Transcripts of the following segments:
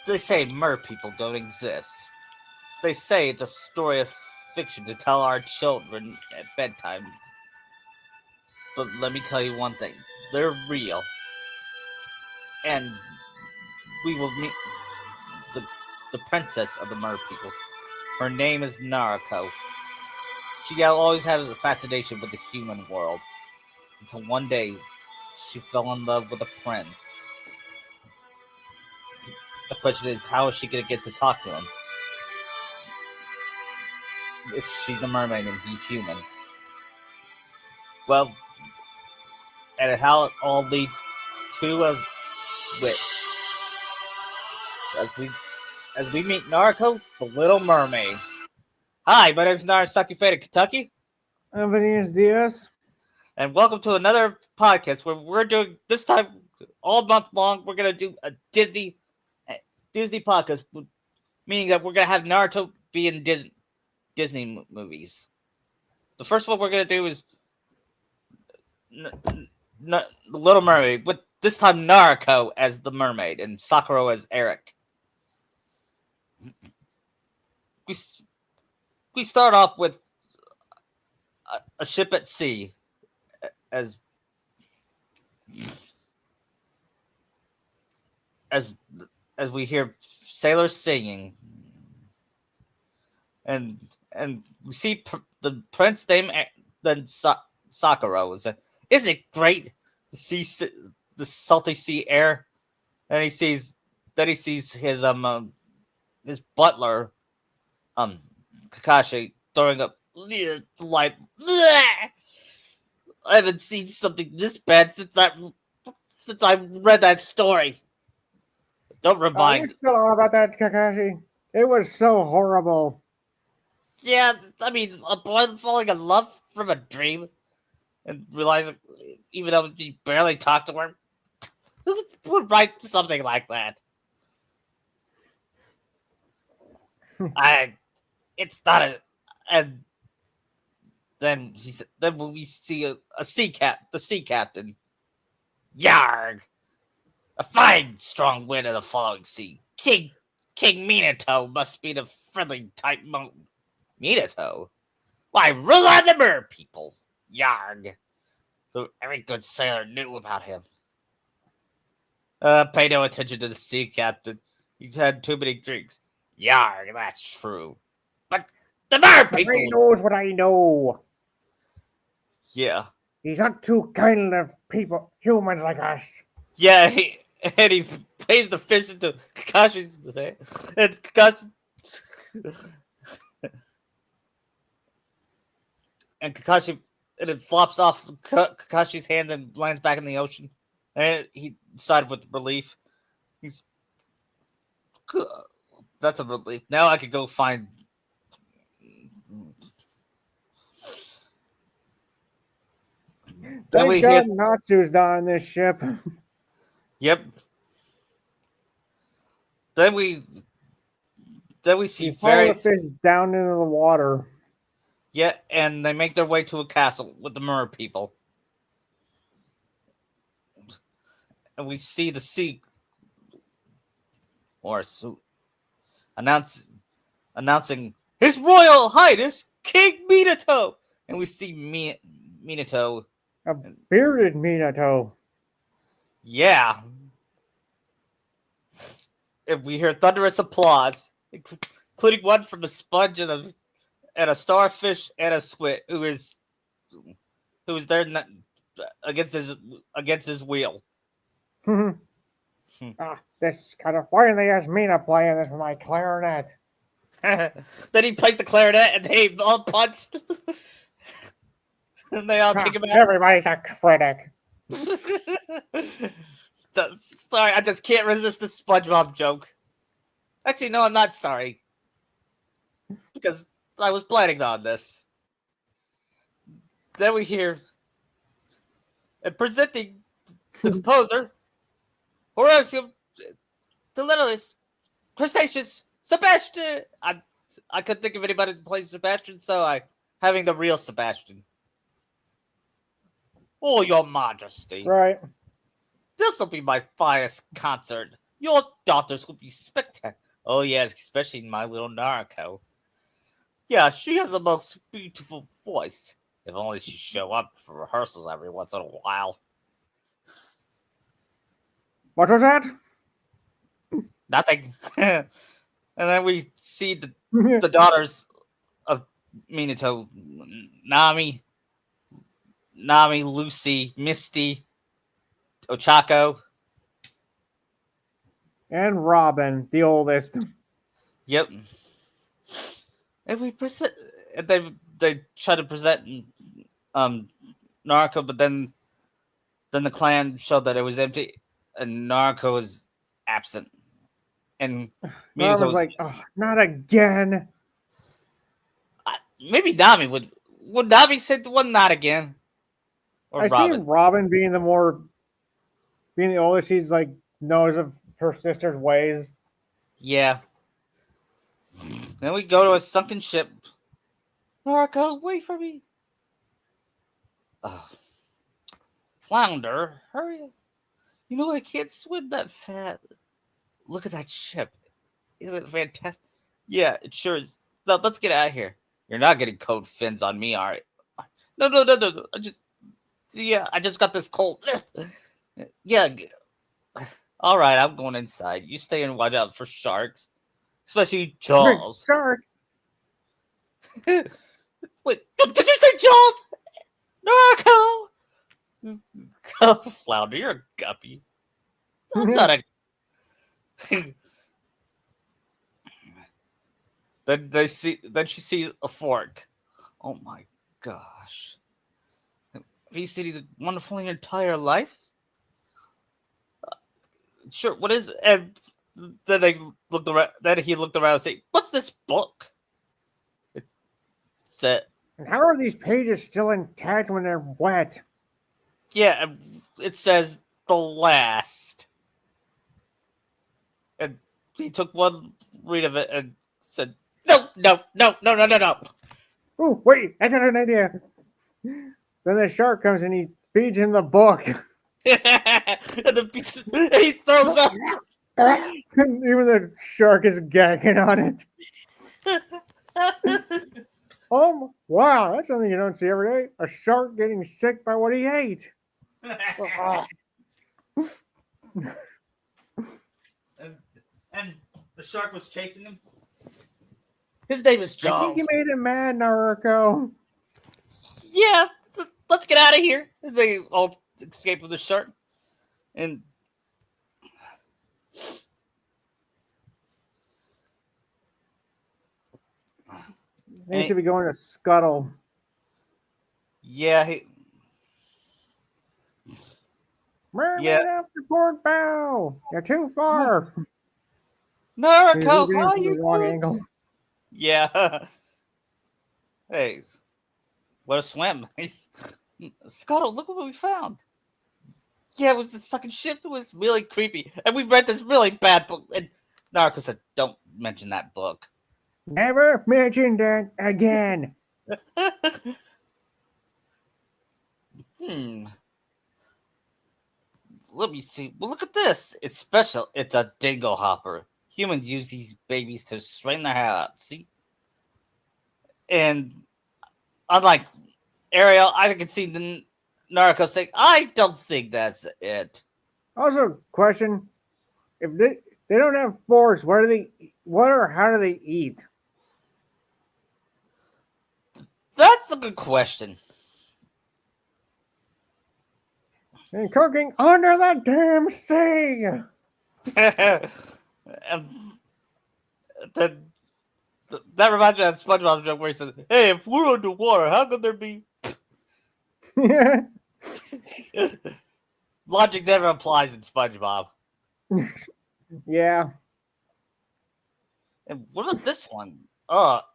They say mer people don't exist. They say it's a story of fiction to tell our children at bedtime. But let me tell you one thing. They're real. And we will meet the, the princess of the mer people. Her name is Naruko. She always had a fascination with the human world. Until one day, she fell in love with a prince. The question is, how is she going to get to talk to him? If she's a mermaid and he's human. Well, and how it all leads to a witch. As we meet Naruko, the Little Mermaid. Hi, my name is Naruko Fate, Kentucky. Buenos dias. And welcome to another podcast where we're doing, this time, all month long, we're going to do a Disney podcast, meaning that we're going to have Naruto be in Disney movies. The first one we're going to do is The Little Mermaid, with this time Naruko as the mermaid and Sakura as Eric. We start off with a ship at sea as we hear sailors singing, and we see the prince named Sakura. Isn't it great to see the salty sea air? And he sees his butler Kakashi throwing up like. I haven't seen something this bad since I read that story. Don't remind. You still on about that, Kakashi? It was so horrible. Yeah, I mean, a boy falling in love from a dream and realizing, even though he barely talked to her, who would write something like that? It's not a. And then then we see the sea captain. Yarg! A fine, strong wind of the following sea. King Minato must be the friendly type monk. Minato? Why, rule on the mer people. Yarg! So every good sailor knew about him. Pay no attention to the sea captain. He's had too many drinks. Yarg, that's true. But the mer people... He knows what I know. Yeah. He's not too kind of people, humans like us. Yeah, he waves the fish into Kakashi's hand. And Kakashi... and it flops off Kakashi's hands and lands back in the ocean. And he sighed with relief. That's a relief. Now I could go find... Thank God Natsu's not on this ship. Yep. Then we see various fish down into the water. Yeah, and they make their way to a castle with the mer people. And we see the sea horse announcing His Royal Highness King Minato. And we see Minato. A bearded Minato. Yeah. And we hear thunderous applause, including one from a sponge and a starfish and a squid who is there against his wheel. This kind of finally has Mina playing this with my clarinet. Then he plays the clarinet and they all punch. And they all kick him out. Everybody's a critic. Sorry, I just can't resist the SpongeBob joke. Actually, no, I'm not sorry. Because I was planning on this. Then we hear and presenting the composer, Horatio, the littlest crustaceous Sebastian. I couldn't think of anybody to play Sebastian, so I'm having the real Sebastian. Oh, Your Majesty. Right. This will be my finest concert Your daughters will be spectacular. Oh yes, especially my little Naruko. Yeah, she has the most beautiful voice. If only she'd show up for rehearsals every once in a while. What was that? Nothing. And then we see the daughters of Minato, Nami, Lucy, Misty, Ochako. And Robin, the oldest. Yep. And we present. And they try to present um Naruko, but then the clan showed that it was empty, and Naruko was absent, and Minato Robin's was like, oh, not again. maybe Nami would Nami say the one not again, or I see Robin. Robin being being the oldest. She's like knows of her sister's ways. Yeah. Then we go to a sunken ship. Naruko, wait for me. Oh, Flounder, hurry! You know I can't swim that fast. Look at that ship. Isn't it fantastic? Yeah, it sure is. No, let's get out of here. You're not getting cold fins on me, alright? No. I just got this cold. Yeah. Alright, I'm going inside. You stay and watch out for sharks. Especially Jaws. Sharks. Wait, did you say Jaws? Naruko! Oh, Flounder, you're a guppy. I'm not a. Then she sees a fork. Oh my gosh! Have you seen it wonderful in your entire life? Sure. What is? And then they looked around. Then he looked around and said, "What's this book?" It said, And how are these pages still intact when they're wet? "Yeah." It says the last. And he took one read of it and said, "No." Oh, wait, I got an idea. Then the shark comes and he feeds him the book. And he throws up. Even the shark is gagging on it. Oh, wow, that's something you don't see every day. A shark getting sick by what he ate. And the shark was chasing him. His name is Jaws. I think you made him mad, Naruko. Yeah, let's get out of here. They all escape with the shark. And They should be going to Scuttle. yeah, Mermaid up the port bow. You're too far. Naruko, how the you wrong doing? angle. Yeah. Hey, what a swim. Scuttle, look what we found. Yeah, it was the sucking ship. It was really creepy. And we read this really bad book. And Naruko said, don't mention that book. Never mention that again. Let me see. Well, look at this. It's special. It's a dingo hopper. Humans use these babies to straighten their hair out. See? And unlike Ariel, I can see the Naruko saying, I don't think that's it. Also, question: if they don't have forks, what or how do they eat? That's a good question. And cooking under the damn sea. That reminds me of that SpongeBob joke where he says, "Hey, if we're underwater, how could there be?" Logic never applies in SpongeBob. Yeah. And what about this one?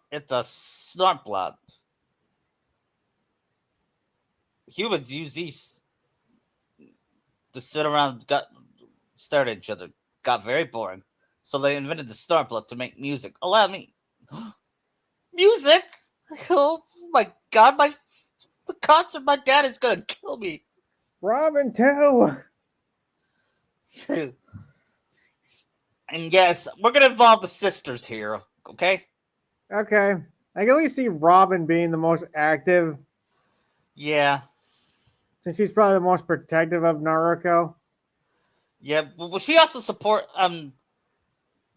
It's a Snartblood. Humans use these to sit around, stare at each other. Got very boring. So they invented the Snartblood to make music. Allow me. Music? Oh my god, the concert my dad is gonna kill me. Robin too. And yes, we're gonna involve the sisters here, okay? Okay. I can at least see Robin being the most active, Yeah. since she's probably the most protective of Naruko. Yeah, but will she also support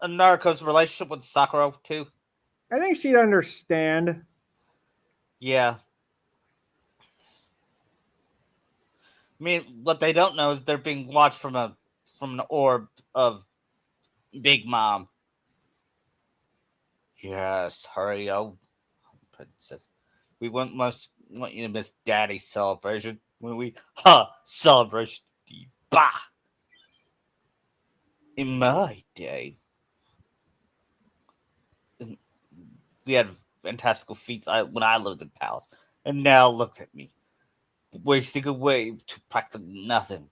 Naruko's relationship with Sakura too? I think she'd understand. Yeah. I mean, what they don't know is they're being watched from an orb of Big Mom. Yes, hurry up, princess. We want you to miss Daddy's celebration when we celebration. Bah! In my day, we had fantastical feats when I lived in Palace, and now look at me, wasting away to practically nothing.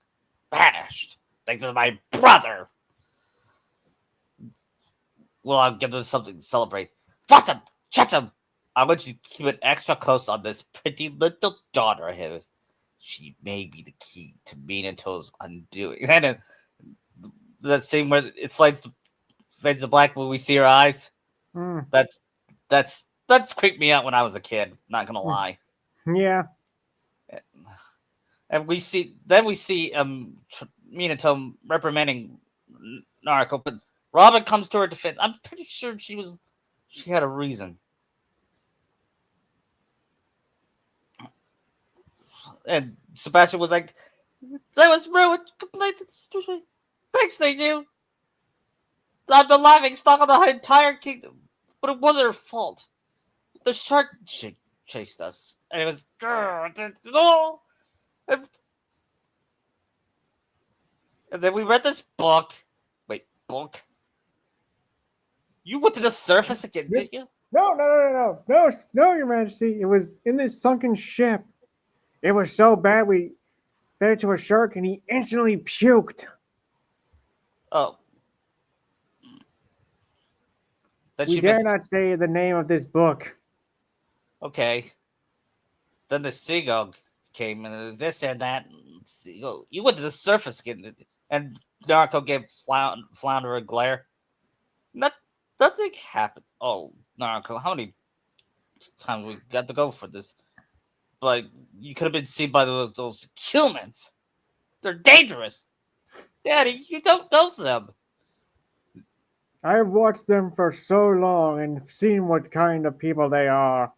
Banished, thanks to my brother. Well, I'll give them something to celebrate. Flotsam, Jetsam! I want you to keep an extra close on this pretty little daughter of his. She may be the key to Minato's undoing. And that scene where it fades to black when we see her eyes. Hmm. That's that's creeped me out when I was a kid. Not gonna lie. Yeah. And we see Minato reprimanding Naruko, but Robin comes to her defense. I'm pretty sure she had a reason. And Sebastian was like, "That was ruined. Complete. Thanks, they do. I'm the laughing stock of the entire kingdom, but it wasn't her fault. The shark chased us, and it was no." And then we read this book. Wait, book? You went to the surface again, did you? No, Your Majesty. It was in this sunken ship. It was so bad we fed it to a shark and he instantly puked. Oh, then We she dare meant not say the name of this book. okay. Then the seagull came and this and that. Seagull, you went to the surface again, and Naruto gave Flounder a glare. Not, nothing happened. Oh, Naruto, how many times we got to go for this? But you could have been seen by those humans. They're dangerous. Daddy, you don't know them. I've watched them for so long and seen what kind of people they are.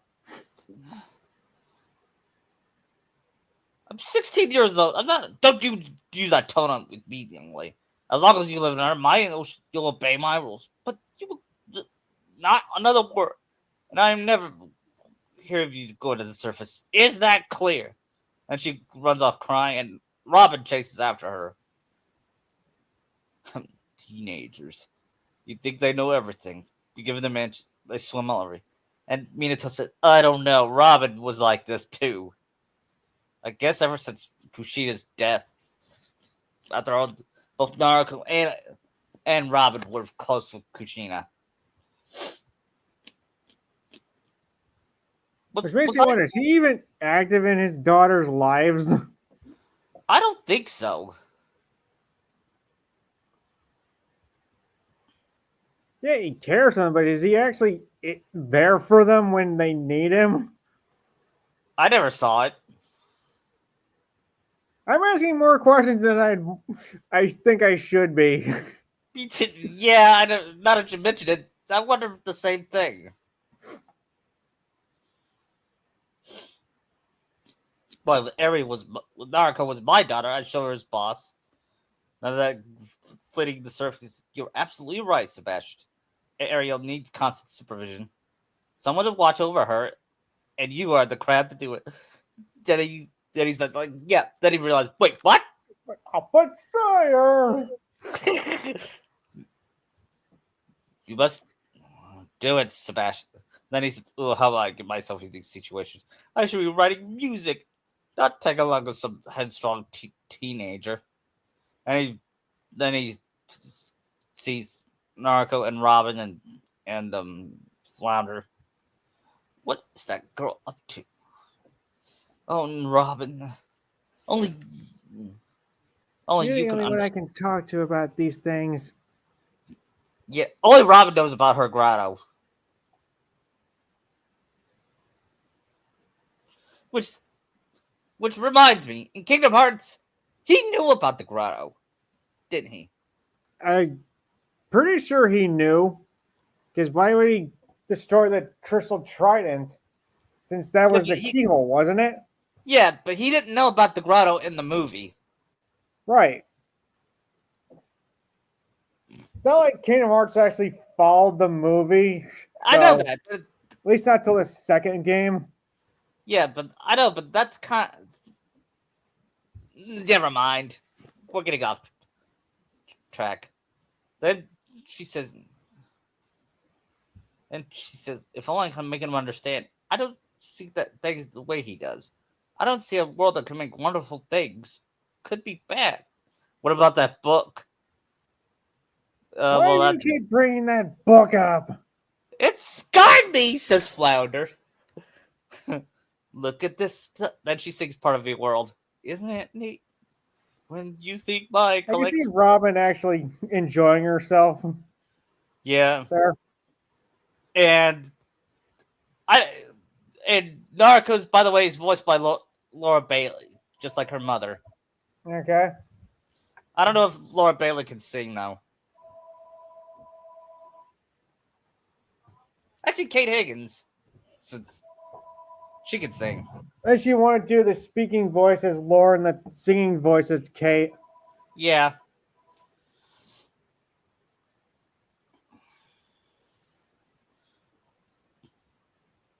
I'm 16 years old. I'm not. Don't you use that tone on with me, young lady. As long as you live in my ocean, you'll obey my rules. But you will not another word. And I'm never here of you go to the surface. Is that clear? And she runs off crying, and Robin chases after her. Teenagers. You think they know everything. You give them an inch, they swim all over. And Minato said, I don't know. Robin was like this too. I guess ever since Kushina's death. After all, both Naruto and Robin were close with Kushina. Which makes me wonder, is he even active in his daughter's lives? I don't think so. Yeah, he cares for them, but is he actually there for them when they need him? I never saw it. I'm asking more questions than I think I should be. Yeah, I don't. Now that you mentioned it, I wonder the same thing. Well, Naruko was my daughter. I'd show her as boss. Now that fleeting the surface, you're absolutely right, Sebastian. Ariel needs constant supervision. Someone to watch over her, and you are the crab to do it. Then he's like, yeah. Then he realized, wait, what? But sire, You must do it, Sebastian. Then he said, oh, how do I get myself in these situations? I should be writing music, not tag along with some headstrong teenager. And then he sees Naruko and Robin and Flounder. What is that girl up to? Oh, Robin. Only only you're you the can only one I understand. can talk to about these things. Yeah, only Robin knows about her grotto. Which which reminds me, in Kingdom Hearts, he knew about the grotto, didn't he? I'm pretty sure he knew, because why would he destroy the crystal trident? Since that Yeah, was the keyhole, wasn't it? but he didn't know about the grotto in the movie. Right. It's not like Kingdom Hearts actually followed the movie, I know so that. at least not till the second game. Yeah, but I know, but that's kind. Never mind. We're getting off track. Then she says, if only I can make him understand. I don't see that things the way he does. I don't see a world that can make wonderful things. Could be bad. What about that book? Why Well, do you that's keep bringing that book up? It scarred me, says Flounder. Look at this. Then she sings part of the world. Isn't it neat? When you think my I can see collection. Robin actually enjoying herself Yeah. there. And I and Narcos, by the way, is voiced by Laura Bailey, just like her mother. Okay. I don't know if Laura Bailey can sing now. Actually, Kate Higgins, since she can sing. Unless you want to do the speaking voice as Laura and the singing voice as Kate. Yeah.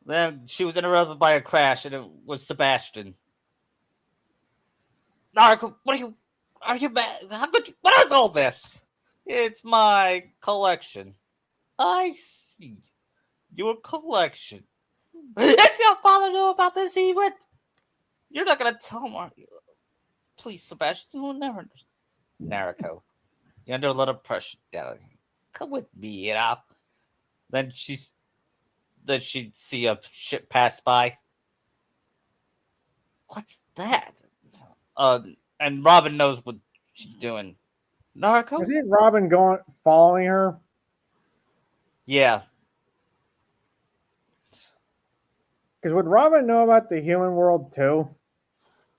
Then she was interrupted by a crash, and it was Sebastian. Narco, what are you? Are you mad? How could you? What is all this? It's my collection. I see. Your collection. If your father knew about this, he would. You're not gonna tell him, are you? Please, Sebastian, you will never understand. Naruko, you're under a lot of pressure, darling. Come with me, you know. Then she'd see a ship pass by. What's that? And Robin knows what she's doing. Is Naruko? it Robin going following her? Yeah. Because would Robin know about the human world too?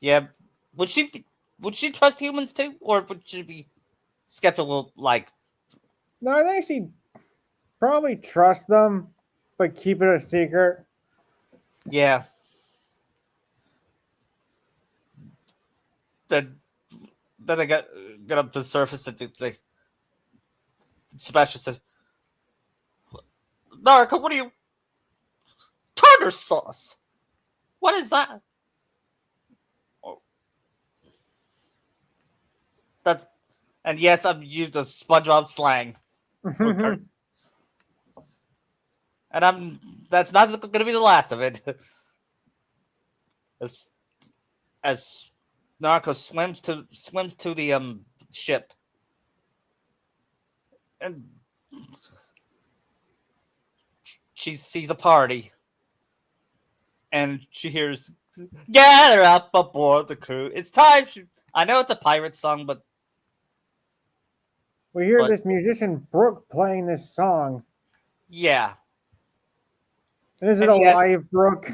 Yeah. Would she would she trust humans too? Or would she be skeptical like No, I think she probably trust them, but keep it a secret. yeah. Then then they get up to the surface and they Sebastian says, Naruko, what are you tartar sauce? What is that? Oh, that's and yes, I've used the SpongeBob slang. And that's not going to be the last of it. As as Narco swims to the ship, and she sees a party, and she hears, "Gather up aboard the crew. It's time." I know it's a pirate song, We hear but this musician Brooke playing this song. yeah, And is it and a yes, live Brooke?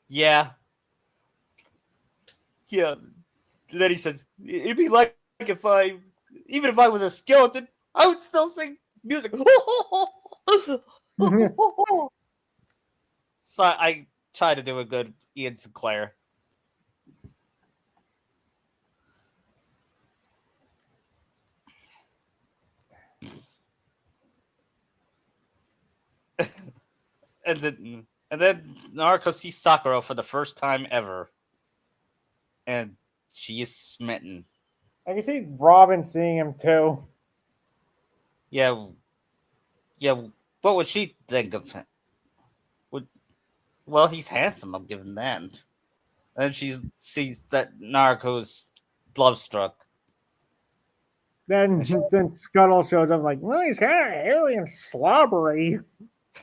yeah, yeah. Then he says, "It'd be like if even if I was a skeleton, I would still sing music." So I try to do a good Ian Sinclair. And then Naruto sees Sakura for the first time ever, and she is smitten. I can see Robin seeing him too. Yeah, yeah. What would she think of him? Well, he's handsome. I'm giving that. And she sees that Naruto's love struck. And she's Then Scuttle shows up like, well, he's kind of hairy and slobbery.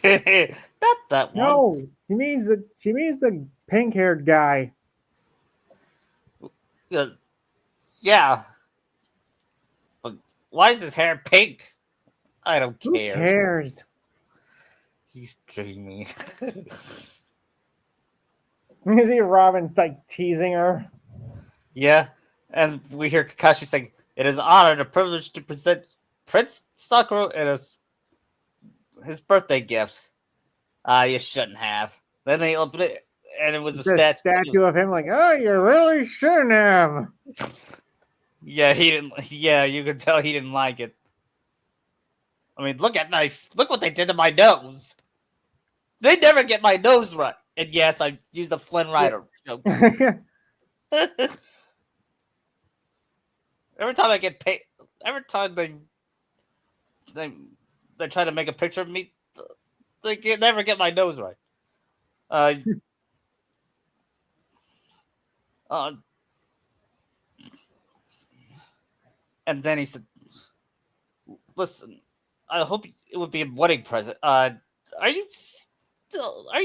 not that one. No, she means the pink haired guy. Yeah, but why is his hair pink? I don't Who care. cares? He's dreaming. You see Robin like teasing her. Yeah, and we hear Kakashi saying, "It is an honor and a privilege to present Prince Sakura and his birthday gift." You shouldn't have. Then they opened it, and it was a The statue of him, like, oh, you really shouldn't have. Yeah, he didn't. Yeah, you could tell he didn't like it. I mean, look what they did to my nose. They never get my nose right. And yes, I used the Flynn Rider joke. Every time I get paid, every time they they try to make a picture of me, they never get my nose right. Uh, uh, and then he said, "Listen, I hope it would be a wedding present. Are you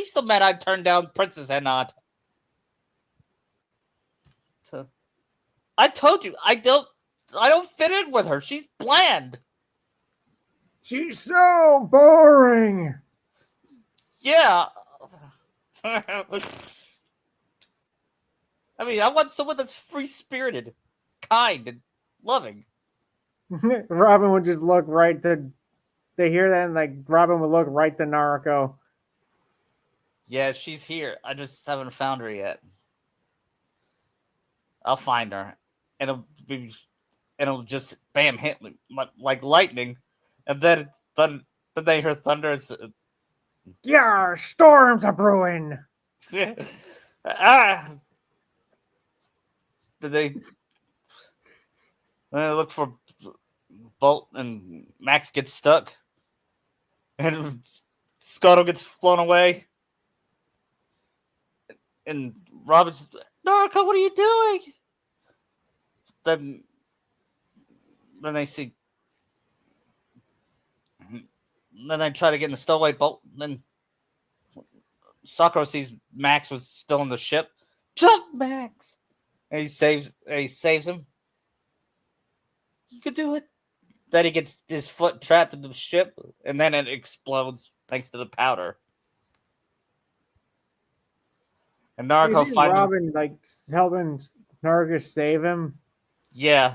still mad I turned down Princess Hanat? I told you I don't fit in with her. She's bland. She's so boring. Yeah." I mean, I want someone that's free spirited, kind, and loving. Robin would just look right to. They hear that, and like Robin would look right to Naruko. Yeah, she's here. I just haven't found her yet. I'll find her, and it'll just bam hit me like lightning, and then they hear thunder. Yeah, storms are brewing. Ah, did they look for Bolt and Max gets stuck, and Scuttle gets flown away, and Robin's Naruko, what are you doing? Then they see. Then they try to get in the stowaway boat. Then Sakura sees Max was still in the ship. Jump, Max! And he saves him. You could do it. Then he gets his foot trapped in the ship, and then it explodes thanks to the powder. And Naruko You see finally, Robin like helping Naruko save him. yeah.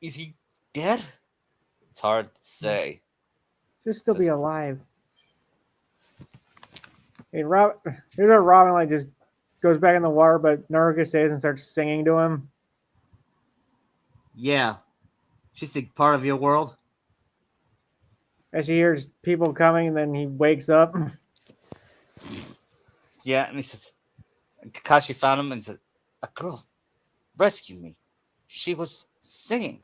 Is he dead? It's hard to say. Should still be alive. Hey, here's where Robin like just goes back in the water, but Naruko saves and starts singing to him. Yeah. She's a part of your world. As she hears people coming, and then he wakes up. Yeah, and he says, Kakashi found him and said, "A girl rescued me. She was singing.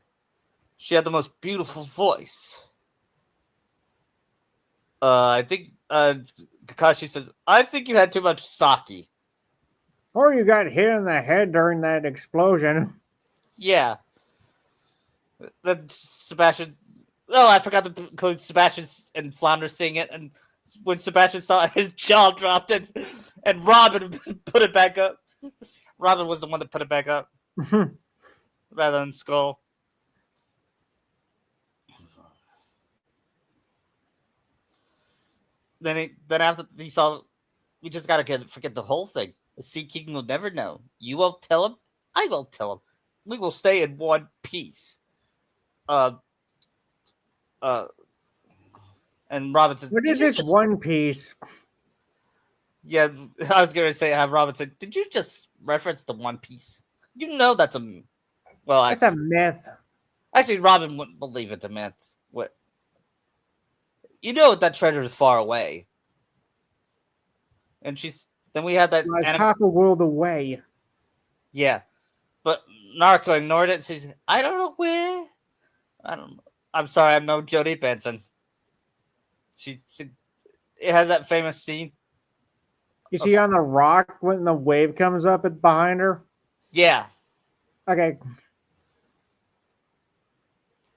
She had the most beautiful voice." I think Kakashi says, "I think you had too much sake." Or you got hit in the head during that explosion. Yeah. Then Sebastian. Oh, I forgot to include Sebastian and Flounder sing it. And when Sebastian saw it, his jaw dropped, and Robin put it back up. Robin was the one that put it back up rather than Skull. Then after he saw, we just gotta forget the whole thing. The Sea King will never know. You won't tell him. I won't tell him. We will stay in one piece. Uh, and Robin said, What is this One Piece? Yeah, I was gonna say, have Robin said, "Did you just reference the One Piece? You know that's a well, That's a myth. actually, Robin wouldn't believe it's a myth. What? You know that treasure is far away, and then we had that It's half a world away. Yeah, but Naruto ignored it. She's, I don't know where. I don't know. I'm sorry, I'm no Jodie Benson. It has that famous scene. You see on the rock when the wave comes up behind her? Yeah. Okay.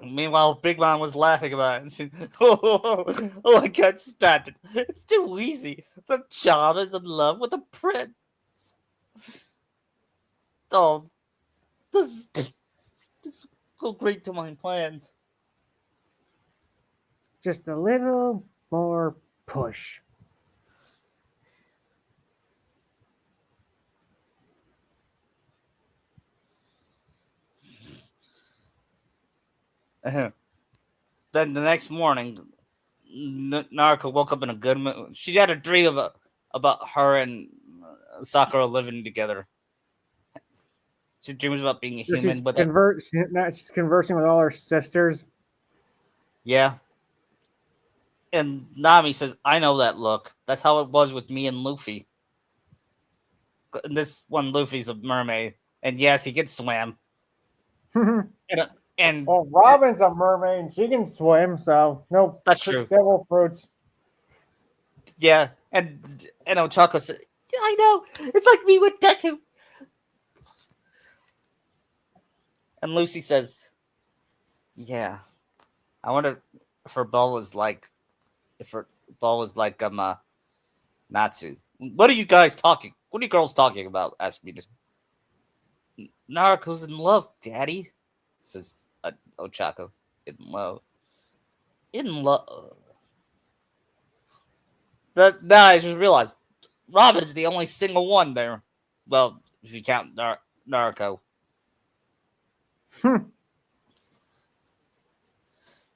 Meanwhile, Big Mom was laughing about it, and she, oh, I can't stand it. It's too easy. The child is in love with a prince. Oh, this go great to my plans. Just a little more push. Then the next morning, Naruko woke up in a good mood. She had a dream about her and Sakura living together. She dreams about being a So human with a she's conversing with all her sisters. yeah. And Nami says, "I know that look. That's how it was with me and Luffy. And this one, Luffy's a mermaid, and yes, he can swim. And Well, Robin's a mermaid. She can swim, so no that's true. devil fruits. Yeah, and Ochako said, yeah, I know. It's like me with Deku." And Lucy says, "Yeah, I wonder if her ball was like Natsu. What are you guys talking? What are you girls talking about?" Asked me. Naruko's in love, Daddy, says Ochako. In love. In love. Now I just realized Robin is the only single one there. Well, if you count Naruko.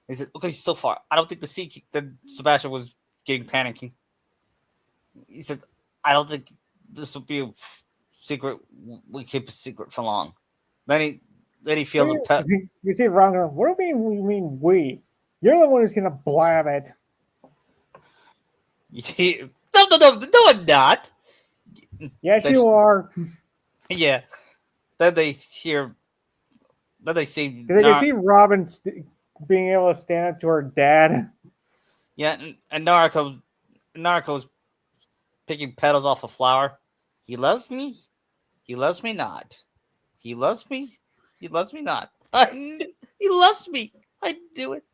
He said, "Okay, so far, I don't think that Sebastian was getting panicky." He said, "I don't think this will be a secret. We keep a secret for long." Then he feels a pet. You see Robin going, what do you mean we? You're the one who's gonna blab it. No, I'm not. Yes, They, you are. yeah. Then they hear. Then they see. Because they can see Robin being able to stand up to her dad. Yeah, and Naruko's picking petals off a flower. He loves me. He loves me not. He loves me. He loves me not. He loves me. I knew it.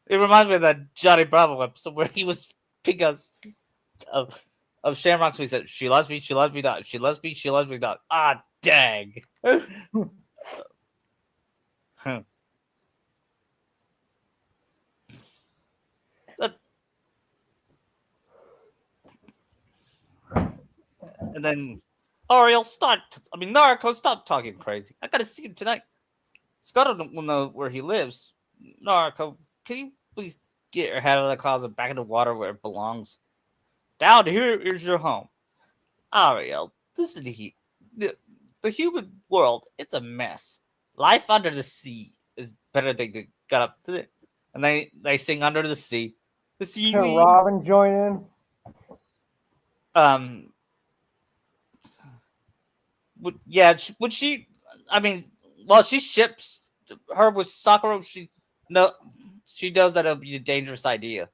It reminds me of that Johnny Bravo episode where he was picking up of Shamrock's. He said, "She loves me. She loves me not. She loves me. She loves me not." Ah, dang. And then Ariel, Naruko, stop talking crazy. I gotta see him tonight. Scott will know where he lives. Naruko, can you please get your head out of the closet back in the water where it belongs? Down here is your home. Ariel, this is the human world. It's a mess. Life under the sea is better than they got up to it. And they sing Under the Sea. The Can seaweed. Robin join in? Um, yeah, would she? I mean, well, she ships her with Sakura. No, she knows that it'll be a dangerous idea.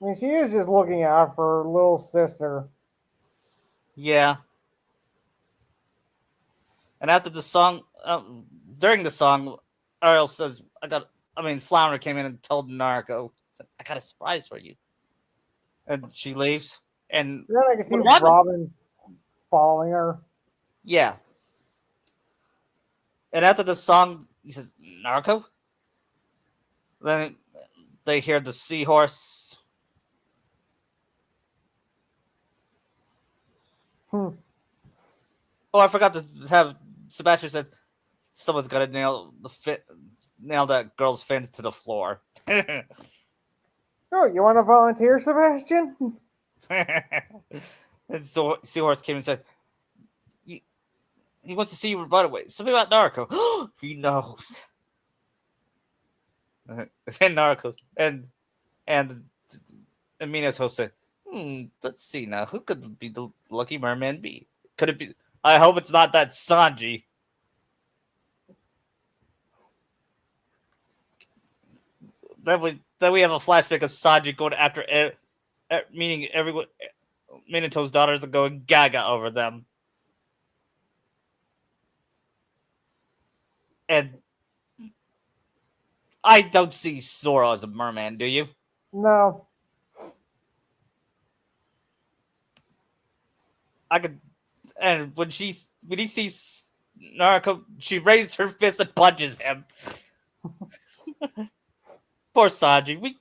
I mean, she is just looking out for her little sister. Yeah, and after the song, during the song, Ariel says, Flounder came in and told Naruko, "I got a surprise for you," and she leaves. And Then I can see Robin, Robin following her. yeah, and after the song, he says, "Naruko." Then they hear the seahorse. Hmm. Oh, I forgot to have Sebastian said someone's got to nail that girl's fins to the floor. Oh, you want to volunteer, Sebastian? And so Seahorse came and said, he wants to see you right away. Something about Naruko. He knows. And Naruko and Mina's host said, let's see now. Who could be the lucky merman be? Could it be? I hope it's not that Sanji. Then we have a flashback of Sanji going after meaning everyone, Minato's daughters are going gaga over them. And I don't see Zoro as a merman, do you? No. I could, and when he sees Naruko, she raises her fist and punches him. Poor Sanji.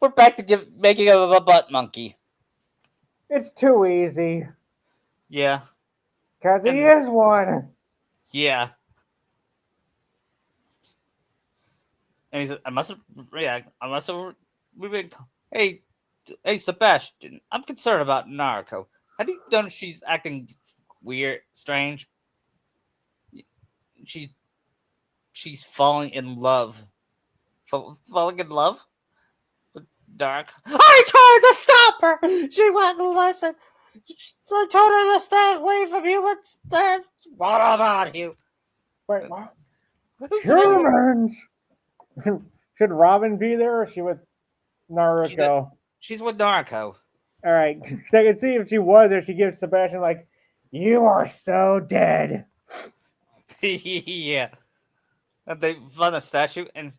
We're back to making him a butt monkey. It's too easy. Yeah. Because he And is one. yeah. And he said, I must have, we've been, hey, hey, Sebastian, I'm concerned about Naruko. Have you done she's acting weird, strange? She's, she's falling in love. Falling in love? Dark. I tried to stop her! She wouldn't listen. I told her to stay away from you instead. What about you? Wait, what? Who's the name? Humans! Should Robin be there or is she with She's, a, Naruko? she's with Naruko. Alright, so I can see if she was there, she gives Sebastian, like, you are so dead. Yeah. And they found a statue, and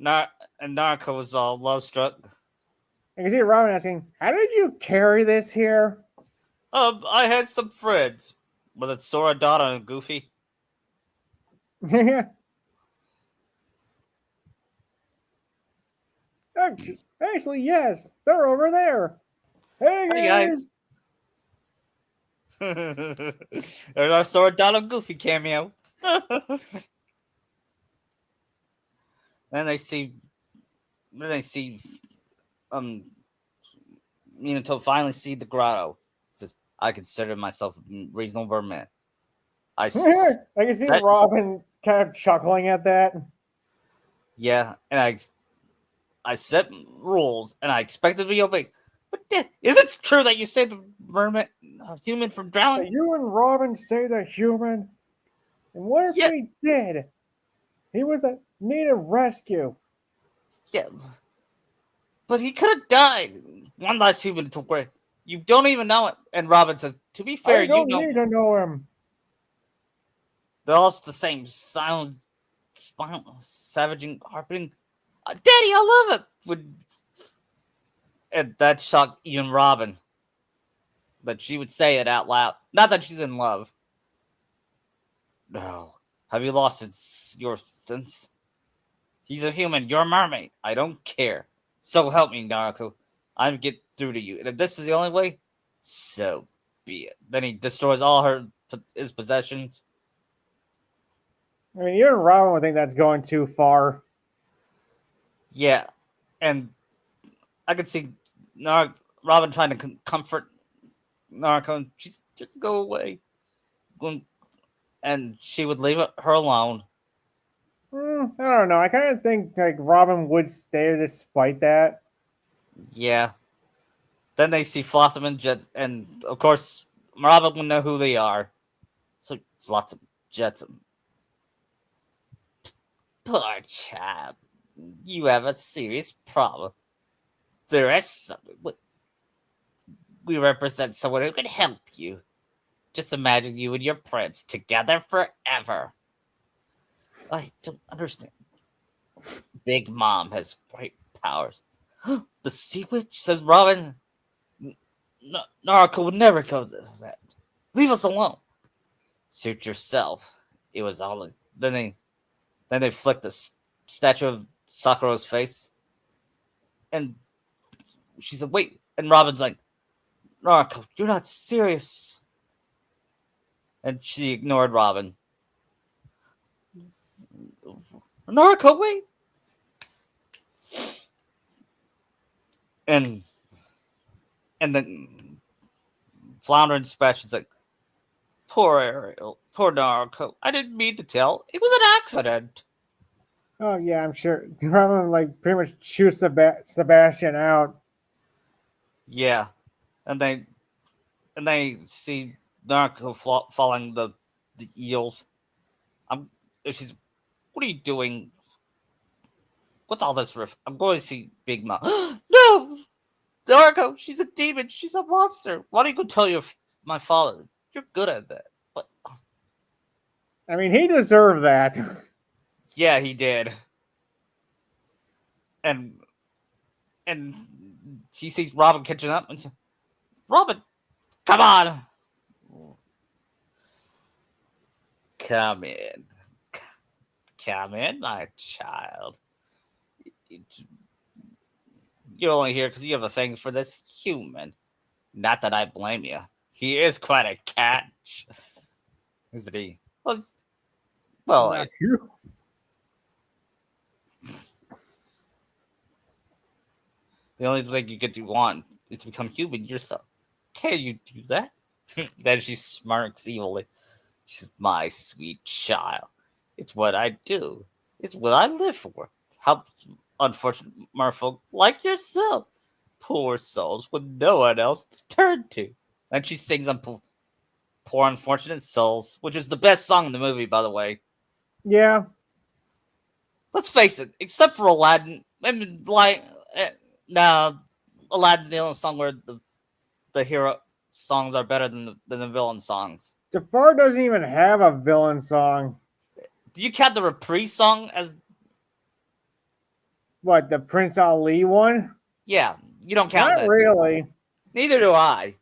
Naruko was all love struck. I can see Robin asking, how did you carry this here? I had some friends. Was it Sora, Donna, and Goofy? Actually, yes, they're over there. Hey Hey guys! guys. There's our Sora, Donna, and Goofy cameo. then they see, then they see, um, Minato finally see the grotto. Says, I consider myself a reasonable man. I can see set, Robin kind of chuckling at that. yeah, and I set rules and I expect to be obeyed. But is it true that you saved the mermaid, human from So drowning? you and Robin say the human? And what if Yeah, we did? He was a need of rescue. yeah. But he could have died. One last human to worry. You don't even know it. And Robin says, to be fair, I you don't know need to know him. they're all the same silent, savaging, harping. Daddy, I love it. And that shocked even Robin. That she would say it out loud. Not that she's in love. No. Have you lost your sense? He's a human. You're a mermaid. I don't care. So help me, Naruko. I'm get through to you. And if this is the only way, so be it. Then he destroys all his possessions. I mean, even Robin would think that's going too far. Yeah, and I could see Robin trying to comfort Naruko, and she's just go away, and she would leave her alone. I don't know. I kind of think like Robin would stay despite that. Yeah. Then they see Flotsam and Jets, and of course, Robin will know who they are. So Flotsam, Jetsam. Poor chap. You have a serious problem. There is something. We represent someone who can help you. Just imagine you and your prince together forever. I don't understand. Big Mom has great powers. The Sea Witch, says Robin. Naruko would never go to that. Leave us alone. Suit yourself. It was all. Then they flick the statue of Sakura's face, and she said, "Wait." And Robin's like, "Naruko, you're not serious." And she ignored Robin. Naruko, wait. And then Flounder and Splash is like, poor Ariel, poor Naruko. I didn't mean to tell. It was an accident. Oh yeah, I'm sure Robin like pretty much chews Sebastian out. Yeah, and they see Naruko following the eels. She's, what are you doing? With all this riff, I'm going to see Big Mom. No, Naruko, she's a demon. She's a monster. Why don't you go tell my father? You're good at that. But I mean, he deserved that. yeah, he did. And he sees Robin catching up and says, Robin, come on. Come in. Come in, my child. You're only here because you have a thing for this human. Not that I blame you. He is quite a catch, isn't he? Well, Not you. the only thing you get to want is to become human yourself. Can you do that? Then she smirks evilly. She's my sweet child. It's what I do. It's what I live for. Help unfortunate merfolk like yourself. Poor souls with no one else to turn to. And she sings on Poor Unfortunate Souls, which is the best song in the movie, by the way. Yeah. Let's face it, except for Aladdin, I mean, now Aladdin's the only song where the hero songs are better than the villain songs. Jafar doesn't even have a villain song. Do you count the reprise song as? What, the Prince Ali one? Yeah, you don't count Not that. really. Neither do I.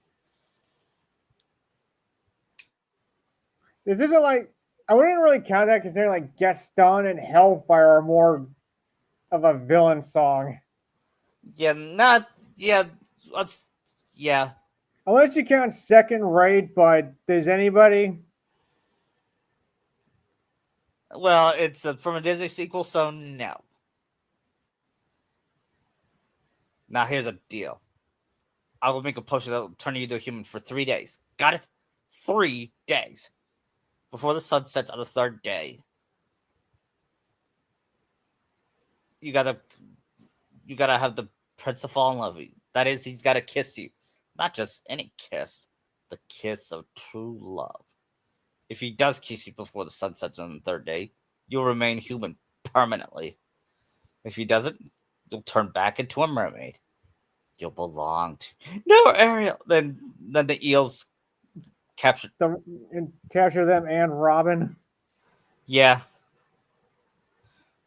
This isn't like I wouldn't really count that because they're like Gaston and Hellfire are more of a villain song. Yeah, not yeah. Let's yeah. Unless you count Second Rate, but does anybody? Well, it's from a Disney sequel, so no. Now here's a deal. I will make a potion that will turn you into a human for 3 days. Got it? 3 days. Before the sun sets on the third day. You gotta have the prince to fall in love with you. That is, he's gotta kiss you. Not just any kiss. The kiss of true love. If he does kiss you before the sun sets on the third day, you'll remain human permanently. If he doesn't, you'll turn back into a mermaid. You'll belong to no Ariel. Then the eels capture And capture them and Robin. Yeah.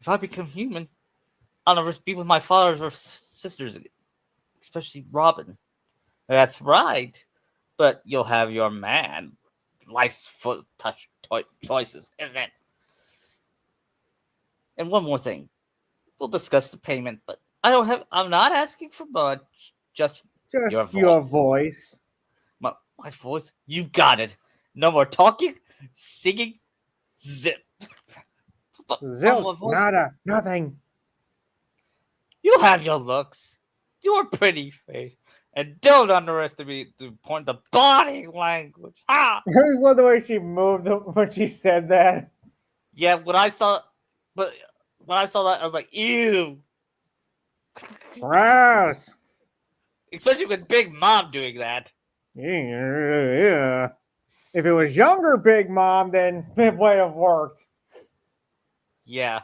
If I become human, I'll never be with my fathers or sisters, especially Robin. That's right. But you'll have your man. Life's full of choices, isn't it? And one more thing. We'll discuss the payment, but I'm not asking for much. Just your voice. Your voice. My voice? You got it. No more talking, singing, zip. Zilch, nada, nothing. You have your looks, your pretty face, and don't underestimate the point of body language. Ha! I just love the way she moved when she said that. Yeah, when I saw that, I was like, ew. Gross. Especially with Big Mom doing that. Yeah. If it was younger Big Mom, then it would have worked. Yeah.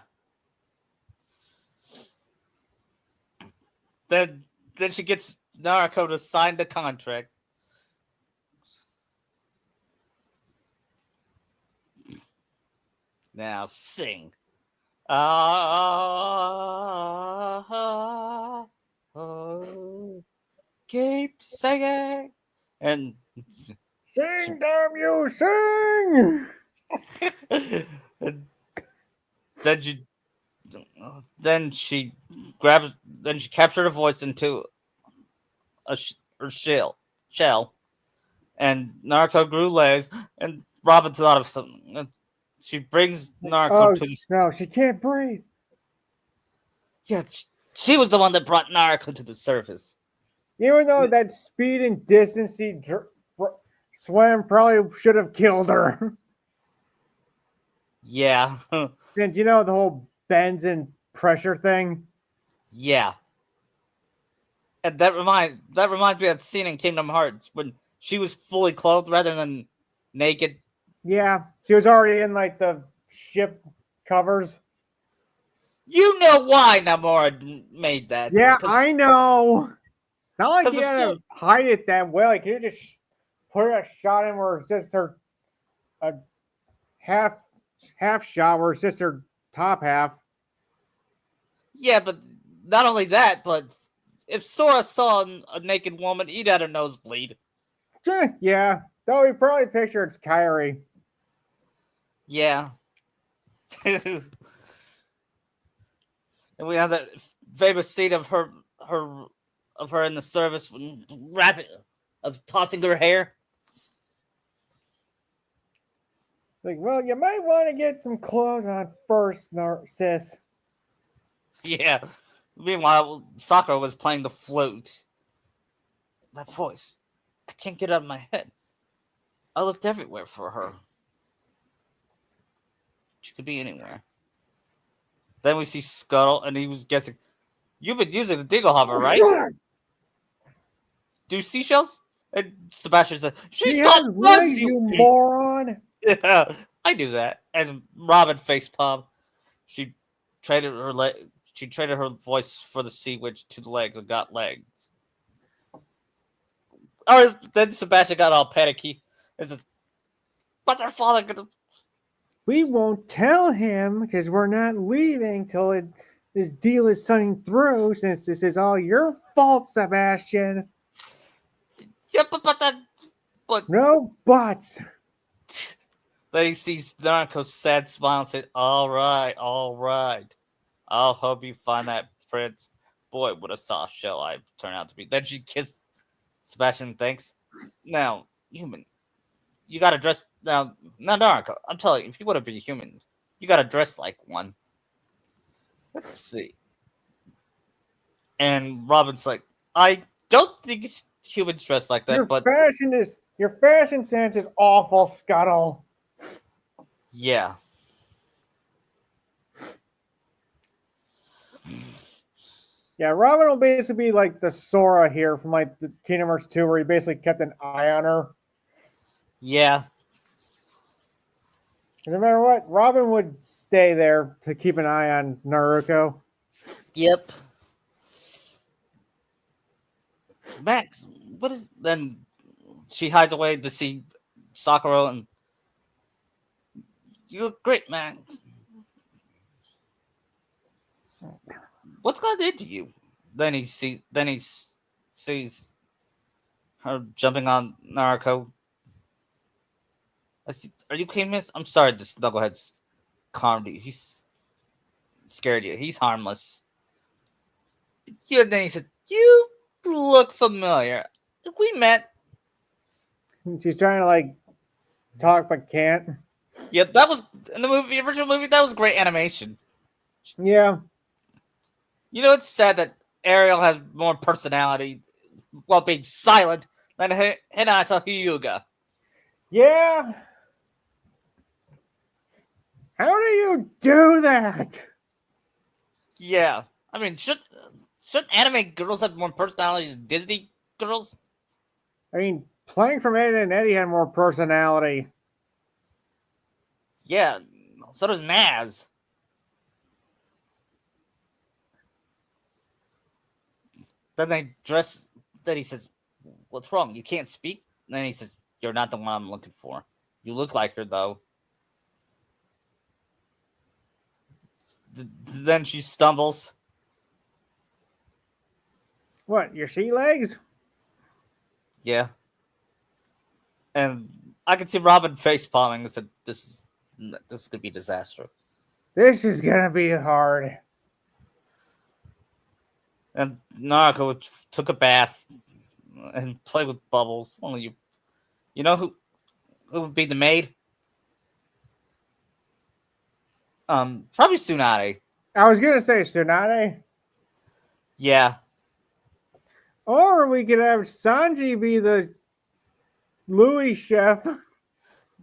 Then she gets Naruko to sign the contract. Now sing. Keep singing. And Sing, damn you, sing! and then she captured her voice into her shell, and Naruko grew legs, and Robin thought of something. She brings Naruko to the... No, she can't breathe. Yeah, she was the one that brought Naruko to the surface. Even though that speed and distance she swam probably should have killed her. Yeah. Since you know the whole bends and pressure thing. Yeah. And that reminds me of that scene in Kingdom Hearts when she was fully clothed rather than naked. Yeah, she was already in like the ship covers. You know why Namora made that. Yeah, I know. Not like you had to hide it that well. Like you just put a shot in where it's just her a half shot where it's just her top half. Yeah, but not only that, but if Sora saw a naked woman, he'd had a nosebleed. Yeah, though he probably picture it's Kyrie. Yeah. And we have that famous scene of her in the service of tossing her hair. Like, well, you might want to get some clothes on first, sis. Yeah. Meanwhile, Sakura was playing the flute. That voice, I can't get it out of my head. I looked everywhere for her. She could be anywhere. Then we see Scuttle, and he was guessing. You've been using the Dingle Hopper, right? Do seashells? And Sebastian said, "She's got legs, you moron!" Yeah, I knew that. And Robin facepalm. She traded her She traded her voice for the sea witch to the legs and got legs. Oh, then Sebastian got all panicky. And says, "What's our father gonna?" We won't tell him because we're not leaving till this deal is signed through. Since this is all your fault, Sebastian. Yeah, but no buts. Then he sees Naruko's sad smile and says, all right. I'll help you find that prince. Boy, what a soft shell I turned out to be." Then she kissed Sebastian, thanks. Now, human, you gotta dress now Naruko, I'm telling you, if you want to be a human, you gotta dress like one. Let's see. And Robin's like, I don't think humans dress like that, your fashion sense is awful, Scuttle. Yeah. Yeah, Robin will basically be like the Sora here from like the Kingdom Hearts 2, where he basically kept an eye on her. Yeah. No matter what, Robin would stay there to keep an eye on Naruko. Yep. Max, what is then? She hides away to see Sakura, and you look great, Max. What's got into you? Then he sees her jumping on Naruko. Are you okay, miss? I'm sorry, this knucklehead's calmed you. He's scared you. He's harmless. Yeah, then he said, "You look familiar. We met." She's trying to like talk but can't. Yeah, that was in the original movie. That was great animation. Yeah. You know, it's sad that Ariel has more personality while being silent than Hinata Hyuga. Yeah. How do you do that? Yeah, I mean, shouldn't anime girls have more personality than Disney girls? I mean, playing from Ed and Eddie had more personality. Yeah, so does Naz. Then they dress. Then he says, "What's wrong? You can't speak." And then he says, "You're not the one I'm looking for. You look like her, though." Then she stumbles. What, your sea legs? Yeah. And I can see Robin face palming and said, This is gonna be a disaster. This is gonna be hard." And Naruko took a bath and played with bubbles. Only you know who would be the maid? Probably Tsunade. I was gonna say Tsunade. Yeah. Or we could have Sanji be the Louis chef.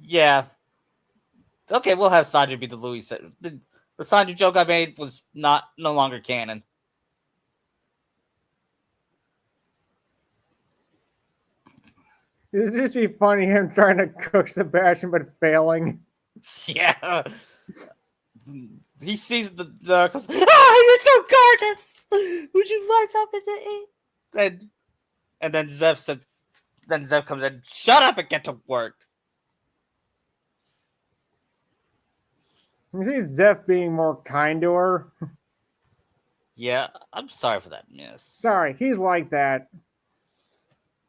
Yeah. Okay, we'll have Sanji be the Louis. The Sanji joke I made was no longer canon. It'd just be funny him trying to cook Sebastian but failing. Yeah. He sees the goes, you're so gorgeous. Would you like something to eat? And then Zev said. Then Zev comes in. Shut up and get to work. You see Zeph being more kind to her. Yeah, I'm sorry for that, miss. Sorry, he's like that.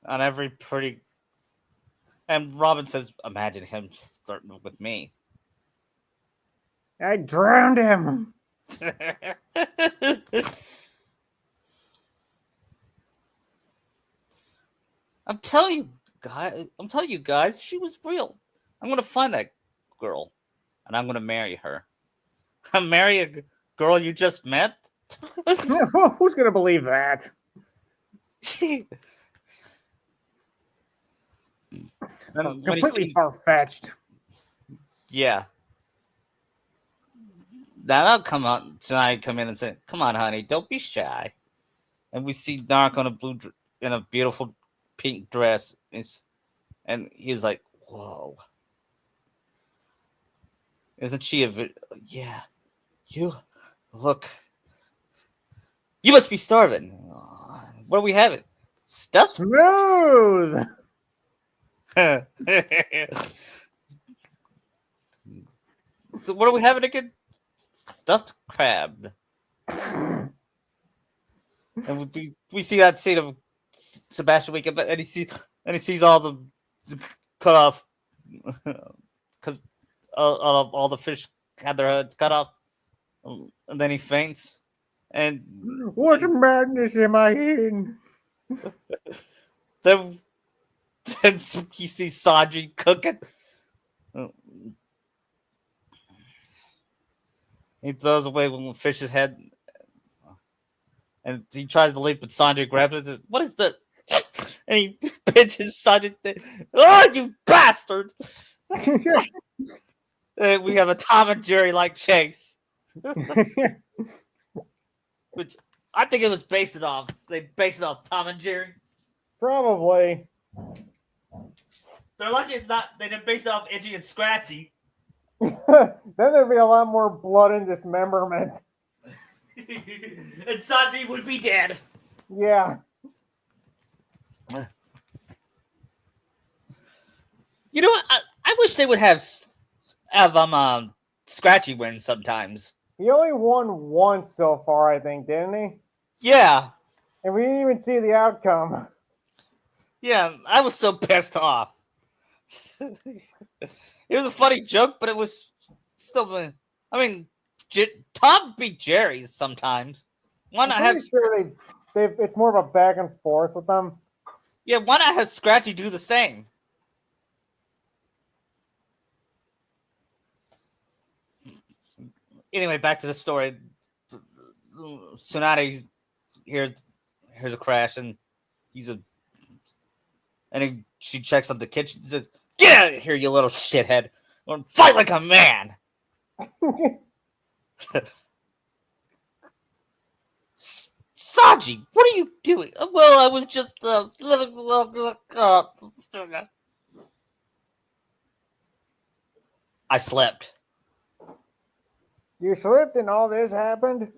On every pretty. And Robin says, "Imagine him starting with me." I drowned him. I'm telling you guys, she was real. I'm gonna find that girl, and I'm gonna marry her. Marry a girl you just met. Who's gonna believe that? Then when he Completely sees, far fetched. yeah, then I'll come on tonight. Come in and say, "Come on, honey, don't be shy." And we see Narc on a in a beautiful pink dress. And he's like, "Whoa, isn't she a yeah? You look, you must be starving. What do we have? It stuffed." Smooth. So what are we having again? Stuffed crab. And we see that scene of Sebastian wake up, and he sees all the cut off because all the fish had their heads cut off, and then he faints. And What madness am I in? then then he sees Sanji cooking. He throws away one fish's head, and he tries to leap, but Sanji grabs it. What is that? And he pinches Sanji's thing. Oh, you bastard! And we have a Tom and Jerry like chase, which I think it was based it off. They based it off Tom and Jerry. Probably. They're lucky it's not. They didn't base it off Itchy and Scratchy. Then there'd be a lot more blood and dismemberment. And Sanji would be dead. Yeah. You know what? I wish they would have Scratchy win sometimes. He only won once so far, I think, didn't he? Yeah. And we didn't even see the outcome. Yeah, I was so pissed off. It was a funny joke, but it was still. I mean, Tom beat Jerry sometimes. Why not have? Sure it's more of a back and forth with them. Yeah, why not have Scratchy do the same? Anyway, back to the story. Tsunade here's a crash, and she checks on the kitchen and says, "Get out of here, you little shithead! Fight like a man!" Sanji, what are you doing? Well, I was just I slept. You slipped and all this happened?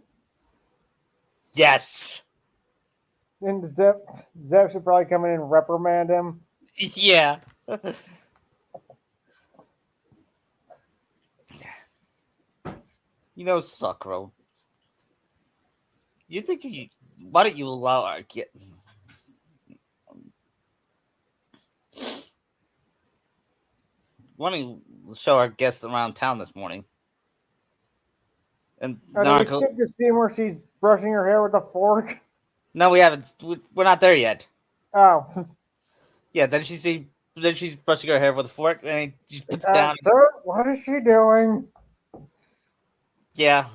Yes. And Zep should probably come in and reprimand him. Yeah. You know, Sakura, you think why don't you allow our kid? Why don't you show our guests around town this morning? And Naruko, did we skip the scene where she's brushing her hair with a fork? No, we haven't. We're not there yet. Oh. Yeah, then she's brushing her hair with a fork, and she puts it down. Sir, what is she doing? Yeah.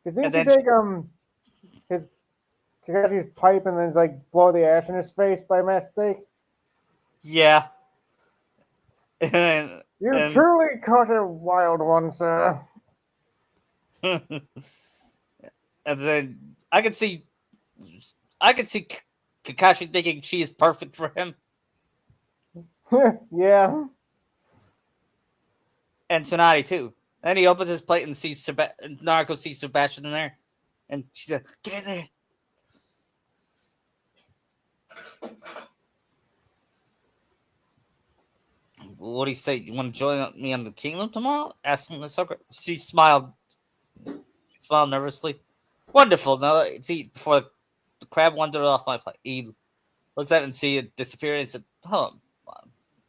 Didn't she take his Kakashi's pipe and then like blow the ash in his face by mistake? Yeah. You truly caught a wild one, sir. And then I could see Kakashi thinking she is perfect for him. Yeah. And Tsunade too. Then he opens his plate and sees Naruko sees Sebastian in there, and she said, "Get in there." What do you say? You want to join me on the kingdom tomorrow? Asked Sakura. She smiled nervously. Wonderful. Now, see, before the crab wandered off my plate, he looks at it and see it disappear and said, "Oh,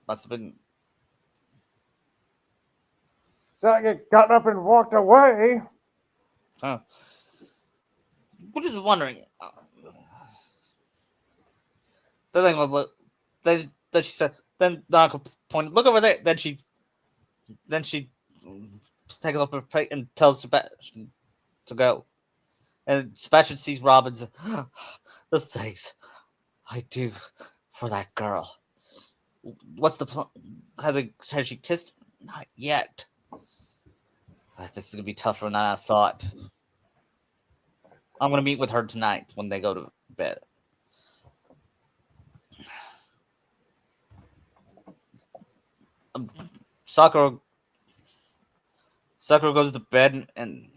must have been." Saga got up and walked away. Huh. We're just wondering. The thing was, then she said. Then Naruko pointed. Look over there. Then she takes up her plate and tells Sebastian to go. And Sebastian sees Robin's the things I do for that girl. What's the plan? Has she kissed? Not yet. This is gonna be tougher than I thought. I'm gonna meet with her tonight when they go to bed. Sakura goes to bed and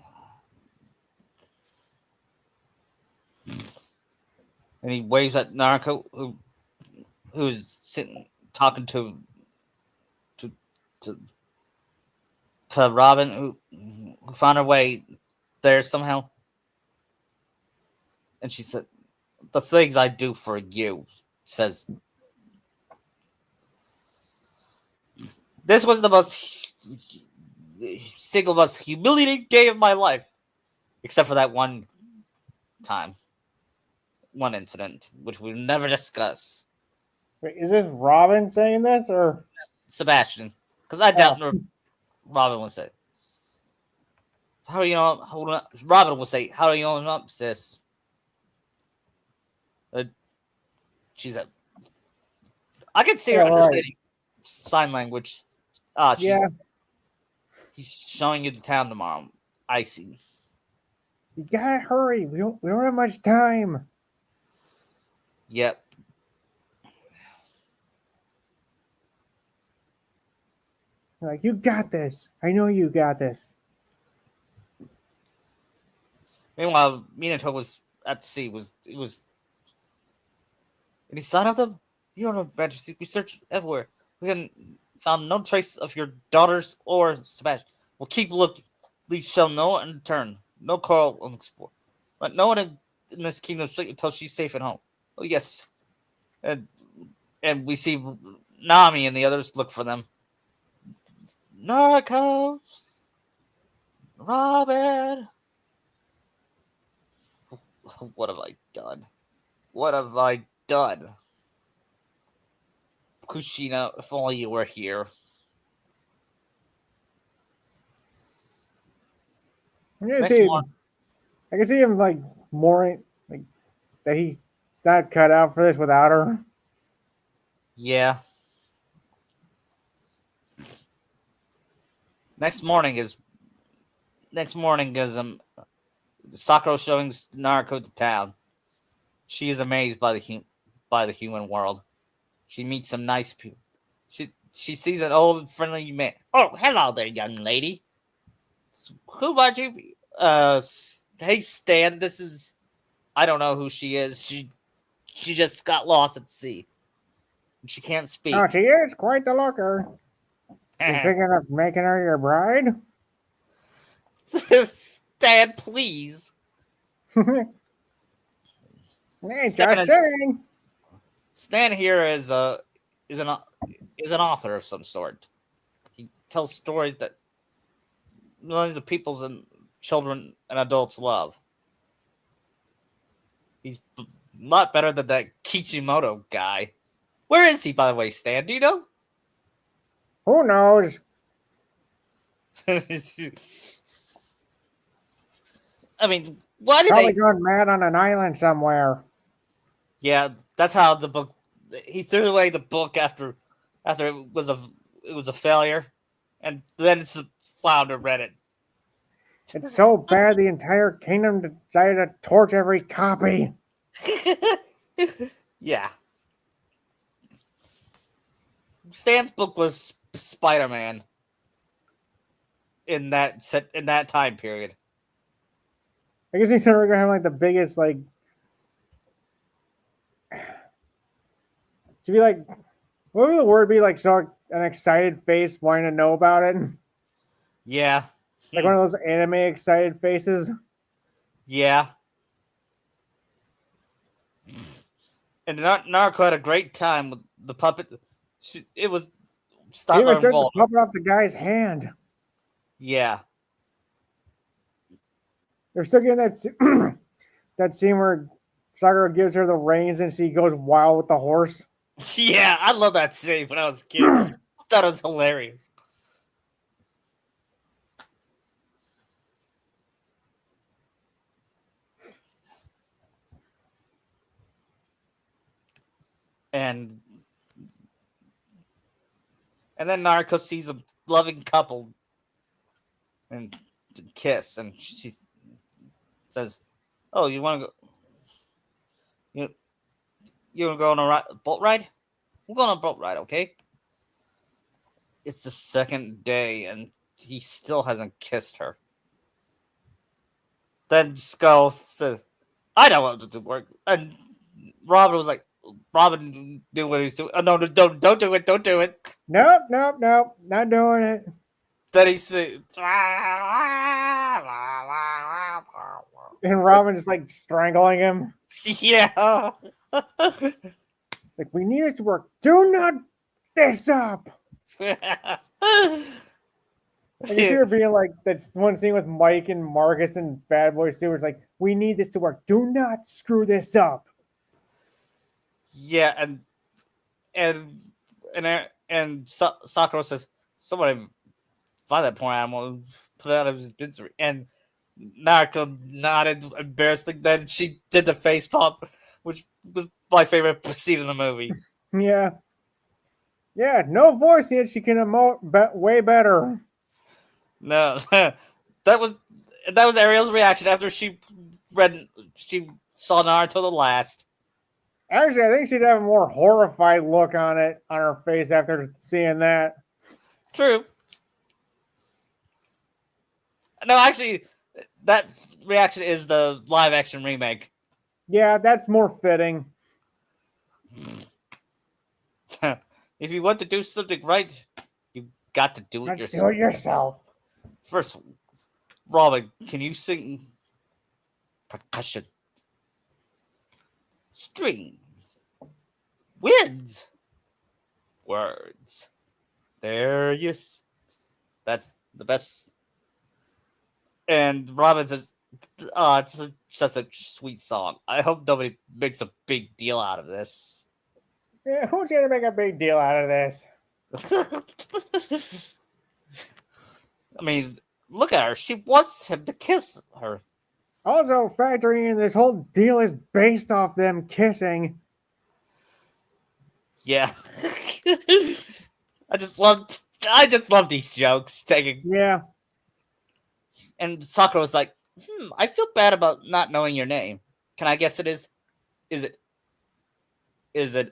he waves at Naruko, who's sitting talking to Robin, who found her way there somehow. And she said, "The things I do for you," says. This was the single most humiliating day of my life, except for that one time, one incident, which we'll never discuss. Wait, is this Robin saying this or Sebastian? Because I doubt Robin will say. How do you know? Hold on. Robin will say, "How do you know I'm up, sis?" She said, "I can see her understanding sign language." He's showing you the town tomorrow. I see. You gotta hurry. We don't have much time. Yep. Like, you got this. I know you got this. Meanwhile, Minato was at the sea. Any sign of them? Your Majesty, we searched everywhere. We found no trace of your daughters or Sebastian. We'll keep looking. We shall know and return. No quarrel unexplored. Let no one in this kingdom sleep until she's safe at home. Oh yes. And we see Nami and the others look for them. Naruko, Robin. What have I done? What have I done? Kushina, if only you were here. I can see him like more like that he's not cut out for this without her. Yeah. Next morning is Sakura showing Naruko the town. She is amazed by the human world. She meets some nice people. She sees an old and friendly man. Oh, hello there, young lady. Who might you be? Hey Stan, this is. I don't know who she is. She just got lost at sea. She can't speak. Oh, she is quite the looker. You thinking of making her your bride? Stan, please. Hey, just saying. Stan here is an author of some sort. He tells stories that millions of people and children and adults love. He's a lot better than that Kichimoto guy. Where is he, by the way, Stan? Do you know? Who knows? I mean, why did Probably gone mad on an island somewhere. Yeah, that's how the book. He threw away the book after it was a failure, and then it's a flounder read it. It's so bad the entire kingdom decided to torch every copy. Yeah. Stan's book was Spider-Man in that time period. I guess he's never gonna have like the biggest like to be like what would the word be like so an excited face wanting to know about it? Yeah. Like one of those anime excited faces. Yeah. And Naruko had a great time with the puppet. It was He even took the puppet off the guy's hand. Yeah. They're still getting that scene where Sakura gives her the reins and she goes wild with the horse. Yeah, I love that scene when I was a kid. I thought it was hilarious. And then Naruko sees a loving couple and kiss, and she says, "Oh, you want to go? You want to go on a boat ride? We'll go on a boat ride, okay?" It's the second day, and he still hasn't kissed her. Then Skull says, "I know what to work," and Robin was like, "Robin, do what he's doing. Oh, no, don't do it, don't do it." Nope, nope, nope, not doing it. Then he says, And Robin just like strangling him. "Yeah." Like, we need this to work. Do not this up. And you see her being like, that's one scene with Mike and Marcus and Bad Boys 2. It's like, we need this to work. Do not screw this up. Yeah, and Sakura says, "Somebody find that poor animal, put it out of his misery." And Naruto nodded embarrassed. Then she did the face pump, which was my favorite scene in the movie. Yeah. Yeah, no voice yet. She can emote way better. No, that was Ariel's reaction after she saw Naruto the last. Actually, I think she'd have a more horrified look on her face after seeing that. True. No, actually, that reaction is the live action remake. Yeah, that's more fitting. If you want to do something right, you got to do it yourself. Do it yourself. First, Robin, can you sing percussion? String. Winds. Words. That's the best. And Robin says, "Oh, it's such a sweet song. I hope nobody makes a big deal out of this." Yeah, who's gonna make a big deal out of this? I mean, look at her. She wants him to kiss her. Also, factoring in this whole deal is based off them kissing. Yeah. I just love these jokes. Yeah. And Sakura was like, I feel bad about not knowing your name. Can I guess it is? Is it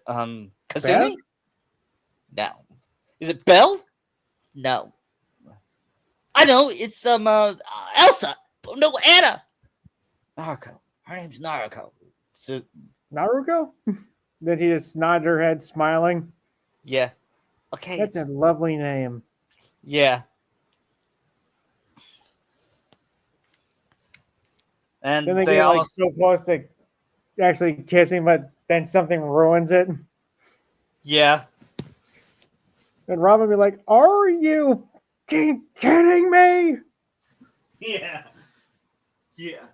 Kasumi? Bev? No. Is it Belle? No. I know, it's Elsa. No, Anna. Naruko. Her name's Naruko. So Naruko? Then she just nods her head, smiling. yeah. Okay. That's a lovely name. Yeah. And then they get like so close to actually kissing, but then something ruins it. Yeah. And Robin be like, "Are you kidding me?" Yeah. Yeah.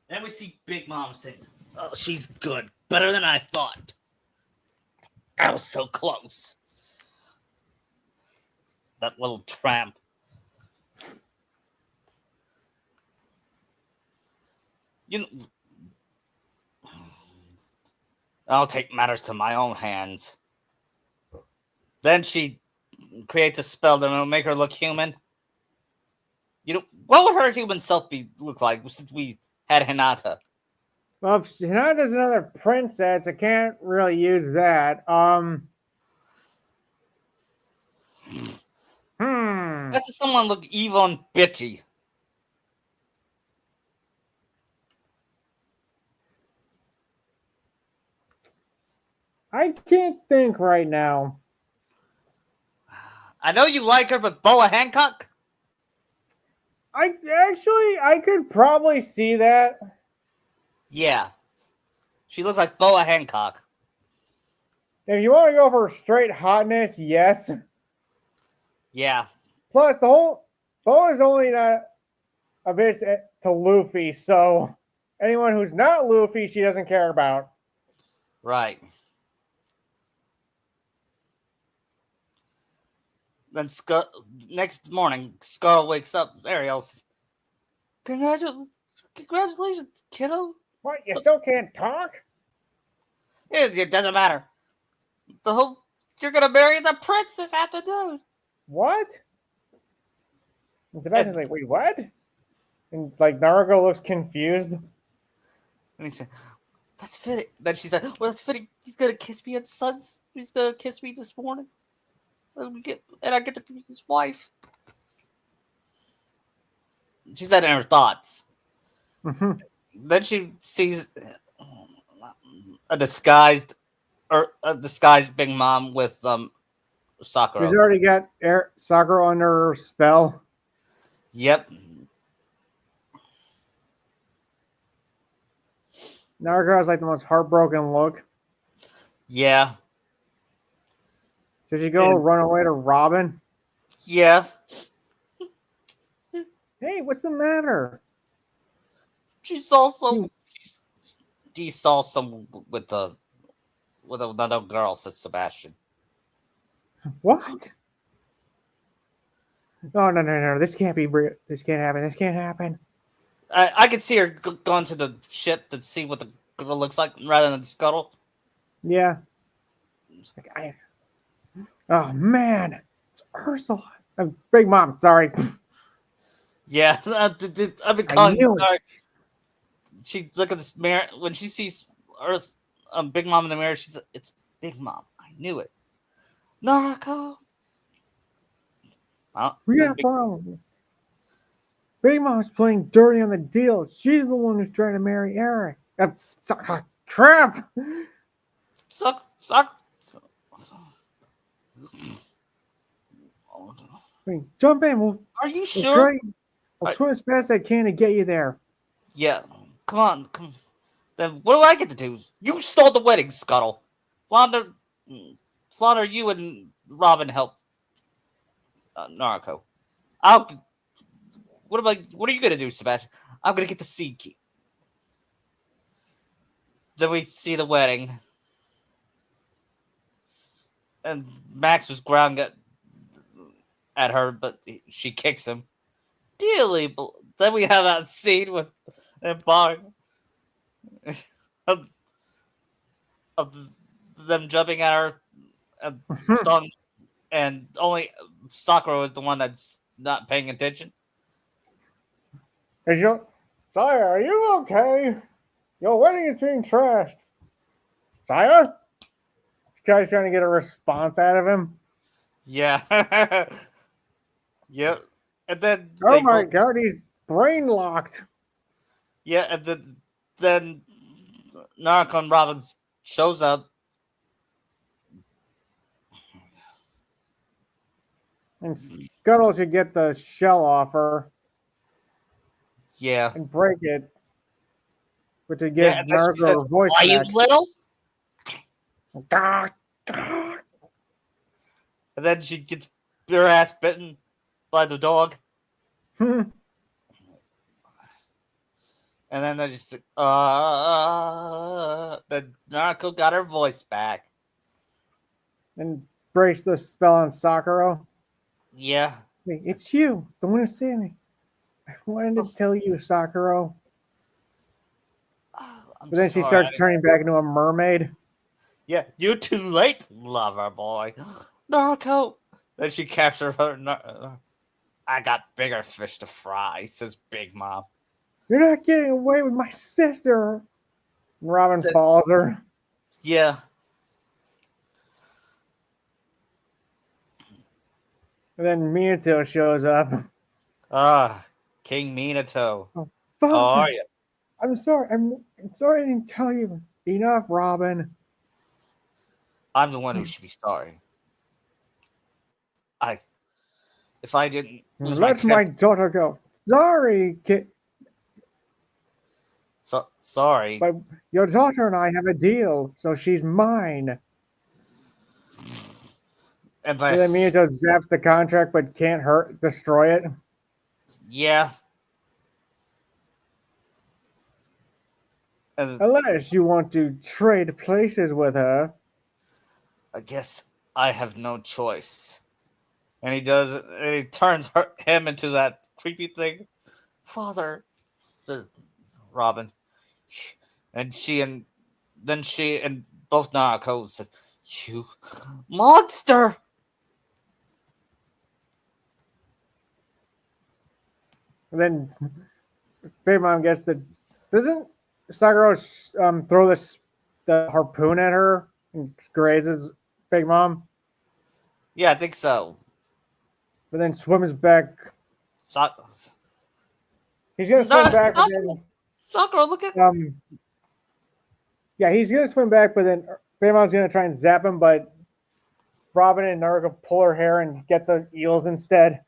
Then we see Big Mom saying, "Oh, she's good. Better than I thought. I was so close." That little tramp. You know, I'll take matters to my own hands. Then she creates a spell that will make her look human. What would her human self look like since we had Hinata? Well, if Hinata's another princess, I can't really use that. That's someone look evil and bitchy. I can't think right now. I know you like her, but Boa Hancock? I could probably see that. Yeah. She looks like Boa Hancock. If you want to go for straight hotness, yes. Yeah. Plus, the whole Boa's only not abyss to Luffy. So anyone who's not Luffy, she doesn't care about. Right. Then next morning, Scar wakes up. Ariel's, congratulations, kiddo. What? You still can't talk? It doesn't matter. You're gonna marry the prince this afternoon. What? And Sebastian's like, wait, what? And like Naruko looks confused. And he said, "That's fitting." Then she said, "Well, that's fitting. He's gonna kiss me at suns. He's gonna kiss me this morning, and I get to be his wife." She said in her thoughts. Mm-hmm. Then she sees a disguised Big Mom with Sakura. She's already got Sakura under her spell. Yep. Naruko has like the most heartbroken look. Yeah. Should she go run away to Robin? Yeah. Hey, what's the matter? She saw some with another girl, says Sebastian. What? Oh no! This can't be. This can't happen. This can't happen. I could see her going to the ship to see what the girl looks like rather than scuttle. Yeah. Oh man, it's Ursula. Big Mom. Sorry. Yeah, I've been calling her. She look at this mirror when she sees Big Mom in the mirror. She's it's Big Mom. I knew it. Naruko. We got a problem. Big Mom's playing dirty on the deal. She's the one who's trying to marry Eric. Crap! Suck. Jump in. Are you sure? I'll try as fast as I can to get you there. Yeah. Come on. Then what do I get to do? You stole the wedding, Scuttle. Flounder, you and Robin help Naruko. What are you gonna do, Sebastian? I'm gonna get the sea key. Then we see the wedding. And Max was growling at her, but she kicks him. Dearly, then we have that scene with bar of them jumping at her, and only Sakura is the one that's not paying attention. Sire, are you okay? Your wedding is being trashed. Sire? This guy's trying to get a response out of him. Yeah. Yep. And then oh my god, he's brain locked. Yeah, and then Naruko and Robin shows up. And Scuttle should get the shell off her. Yeah. And break it. Which would give Naruko her voice back. Are you little? And then she gets her ass bitten by the dog. And then they just then Naruko got her voice back. And breaks the spell on Sakura. Yeah. Hey, it's you, the one who's saying me. I wanted to tell you, Sakura. But then she starts turning back into a mermaid. Yeah, you're too late, lover boy. Naruko. Then she captured her. I got bigger fish to fry, says Big Mom. You're not getting away with my sister. And Robin follows her. Yeah. And then Minato shows up. King Minato. Oh, how are you? I'm sorry. I'm sorry I didn't tell you. Enough, Robin. I'm the one who should be sorry. If I didn't lose let my daughter go. Sorry, kid. Sorry. But your daughter and I have a deal, so she's mine. And then Minato zaps the contract but can't destroy it. Yeah. And Unless you want to trade places with her. I guess I have no choice. And he does, and he turns him into that creepy thing. Father, says Robin. And she and both Naruto said, "You monster!" And then Big Mom gets doesn't Sakura throw the harpoon at her and grazes Big Mom, Yeah, I think so. but then swims back. Sa- He's gonna swim no, back, but Sakura, Sakura, look at. um yeah, he's gonna swim back, but then Big Mom's gonna try and zap him, but Robin and Naruto pull her hair and get the eels instead.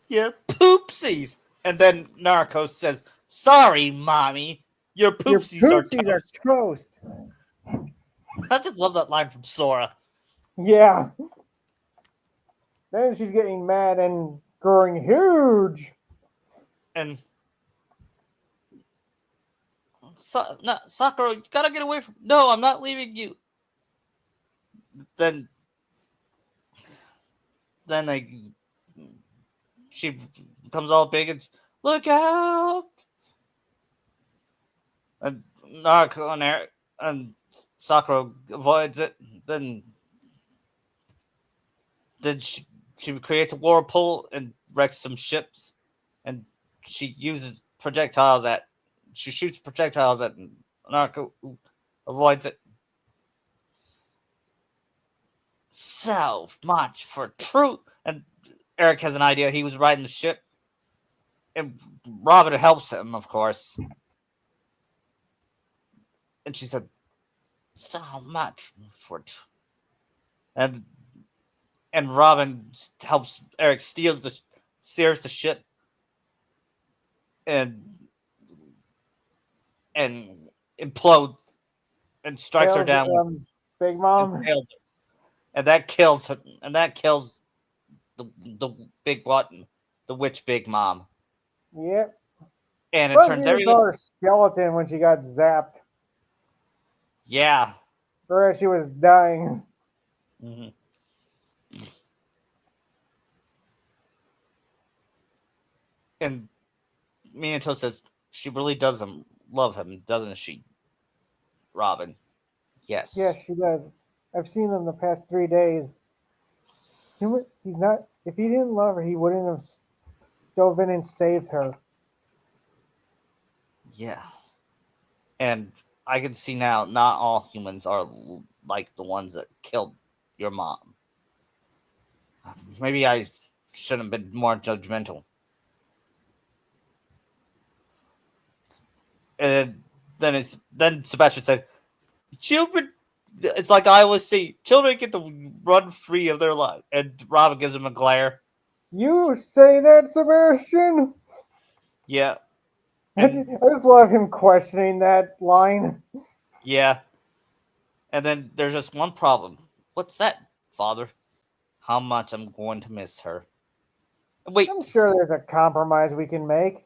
Yeah, poopsies. And then Naruto says, "Sorry, mommy, your Your poopsies are poopsies are toast." toast. I just love that line from Sora. Yeah. Then she's getting mad and growing huge. And no, Sakura, you gotta get away from. No, I'm not leaving you. Then, then like she becomes all big and look out. And Naruto and Sakura avoids it. Then, then she creates a whirlpool and wrecks some ships. And she uses projectiles at. She shoots projectiles at Naruto, who avoids it. So much for truth. And Eric has an idea. He was riding the ship, and Robin helps him, of course. And she said, "So much for," and Robin helps Eric steers the ship, and and implodes and strikes her Tails, down Big and Mom. tails her, and that kills her, and that kills the big button, the witch Big Mom, Yep. and it But turns we saw everyone. her skeleton when she got zapped, Yeah. or as she was dying. hmm And Minato says she really doesn't love him, doesn't she, Robin? Yes, Yes. she does. I've seen them the past 3 days. He's not. If he didn't love her, he wouldn't have dove in and saved her. Yeah. And I can see now not all humans are like the ones that killed your mom. Maybe I should have been more judgmental. And then Sebastian said, "Children." It's like I always say, children get to run free of their life. And Robin gives him a glare. You say that, Sebastian? Yeah. I And just love him questioning that line. yeah. And then there's just one problem. What's that, Father? How much I'm going to miss her. I'm Wait. sure there's a compromise we can make.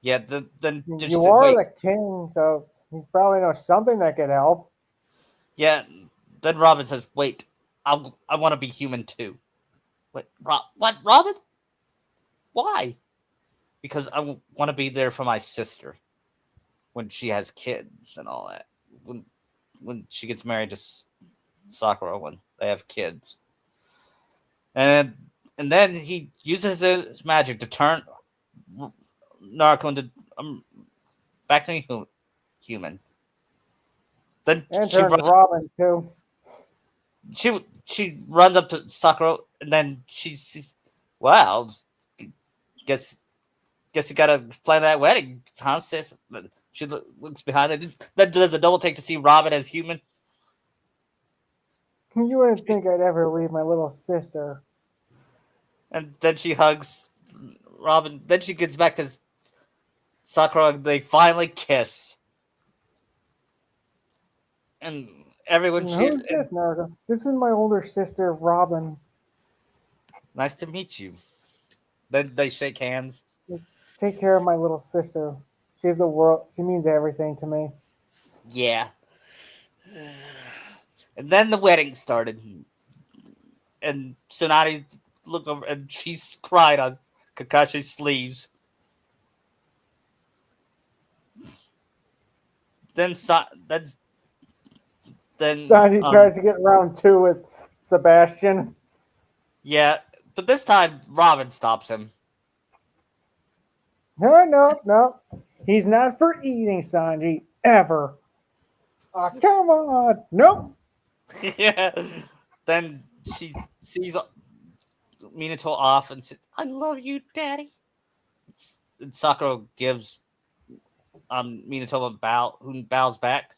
Yeah, then You just are wait. the king, so you probably know something that could help. Yeah, then Robin says, "Wait, I want to be human too." Wait, what, Robin? Why? Because I want to be there for my sister when she has kids and all that. When she gets married to Sakura, when they have kids, and then he uses his magic to turn Naruto into back to human. Then And turns Robin too. she runs up to Sakura, and then she's, wow, guess you gotta plan that wedding, huh, sis? She looks behind it. Then does a double take to see Robin as human. You wouldn't think I'd ever leave my little sister. And then she hugs Robin. Then she gets back to Sakura, and they finally kiss. And everyone cheers. Who's this, Naruto? This is my older sister, Robin. Nice to meet you. Then they shake hands. Take care of my little sister. She's the world. She means everything to me. Yeah. And then the wedding started. And Tsunade looked over and she's cried on Kakashi's sleeves. Then Sanji tries to get round 2 with Sebastian. yeah, but this time Robin stops him. No. He's not for eating, Sanji. Ever. Oh, come on. Nope. Yeah. Then she sees Minato off and says, "I love you, Daddy." And Sakura gives Minato a bow, who bows back.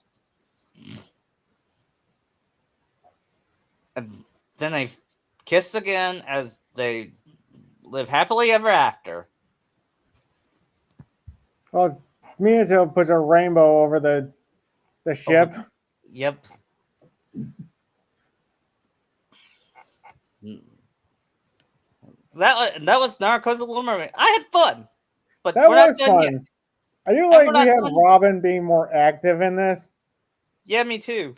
And then they kiss again as they live happily ever after. Well, Minato puts a rainbow over the ship. Yep. That was Naruko's Little Mermaid. I had fun, but That we're not was done fun. yet. I do And like we're we not had done. Robin being more active in this. Yeah, me too.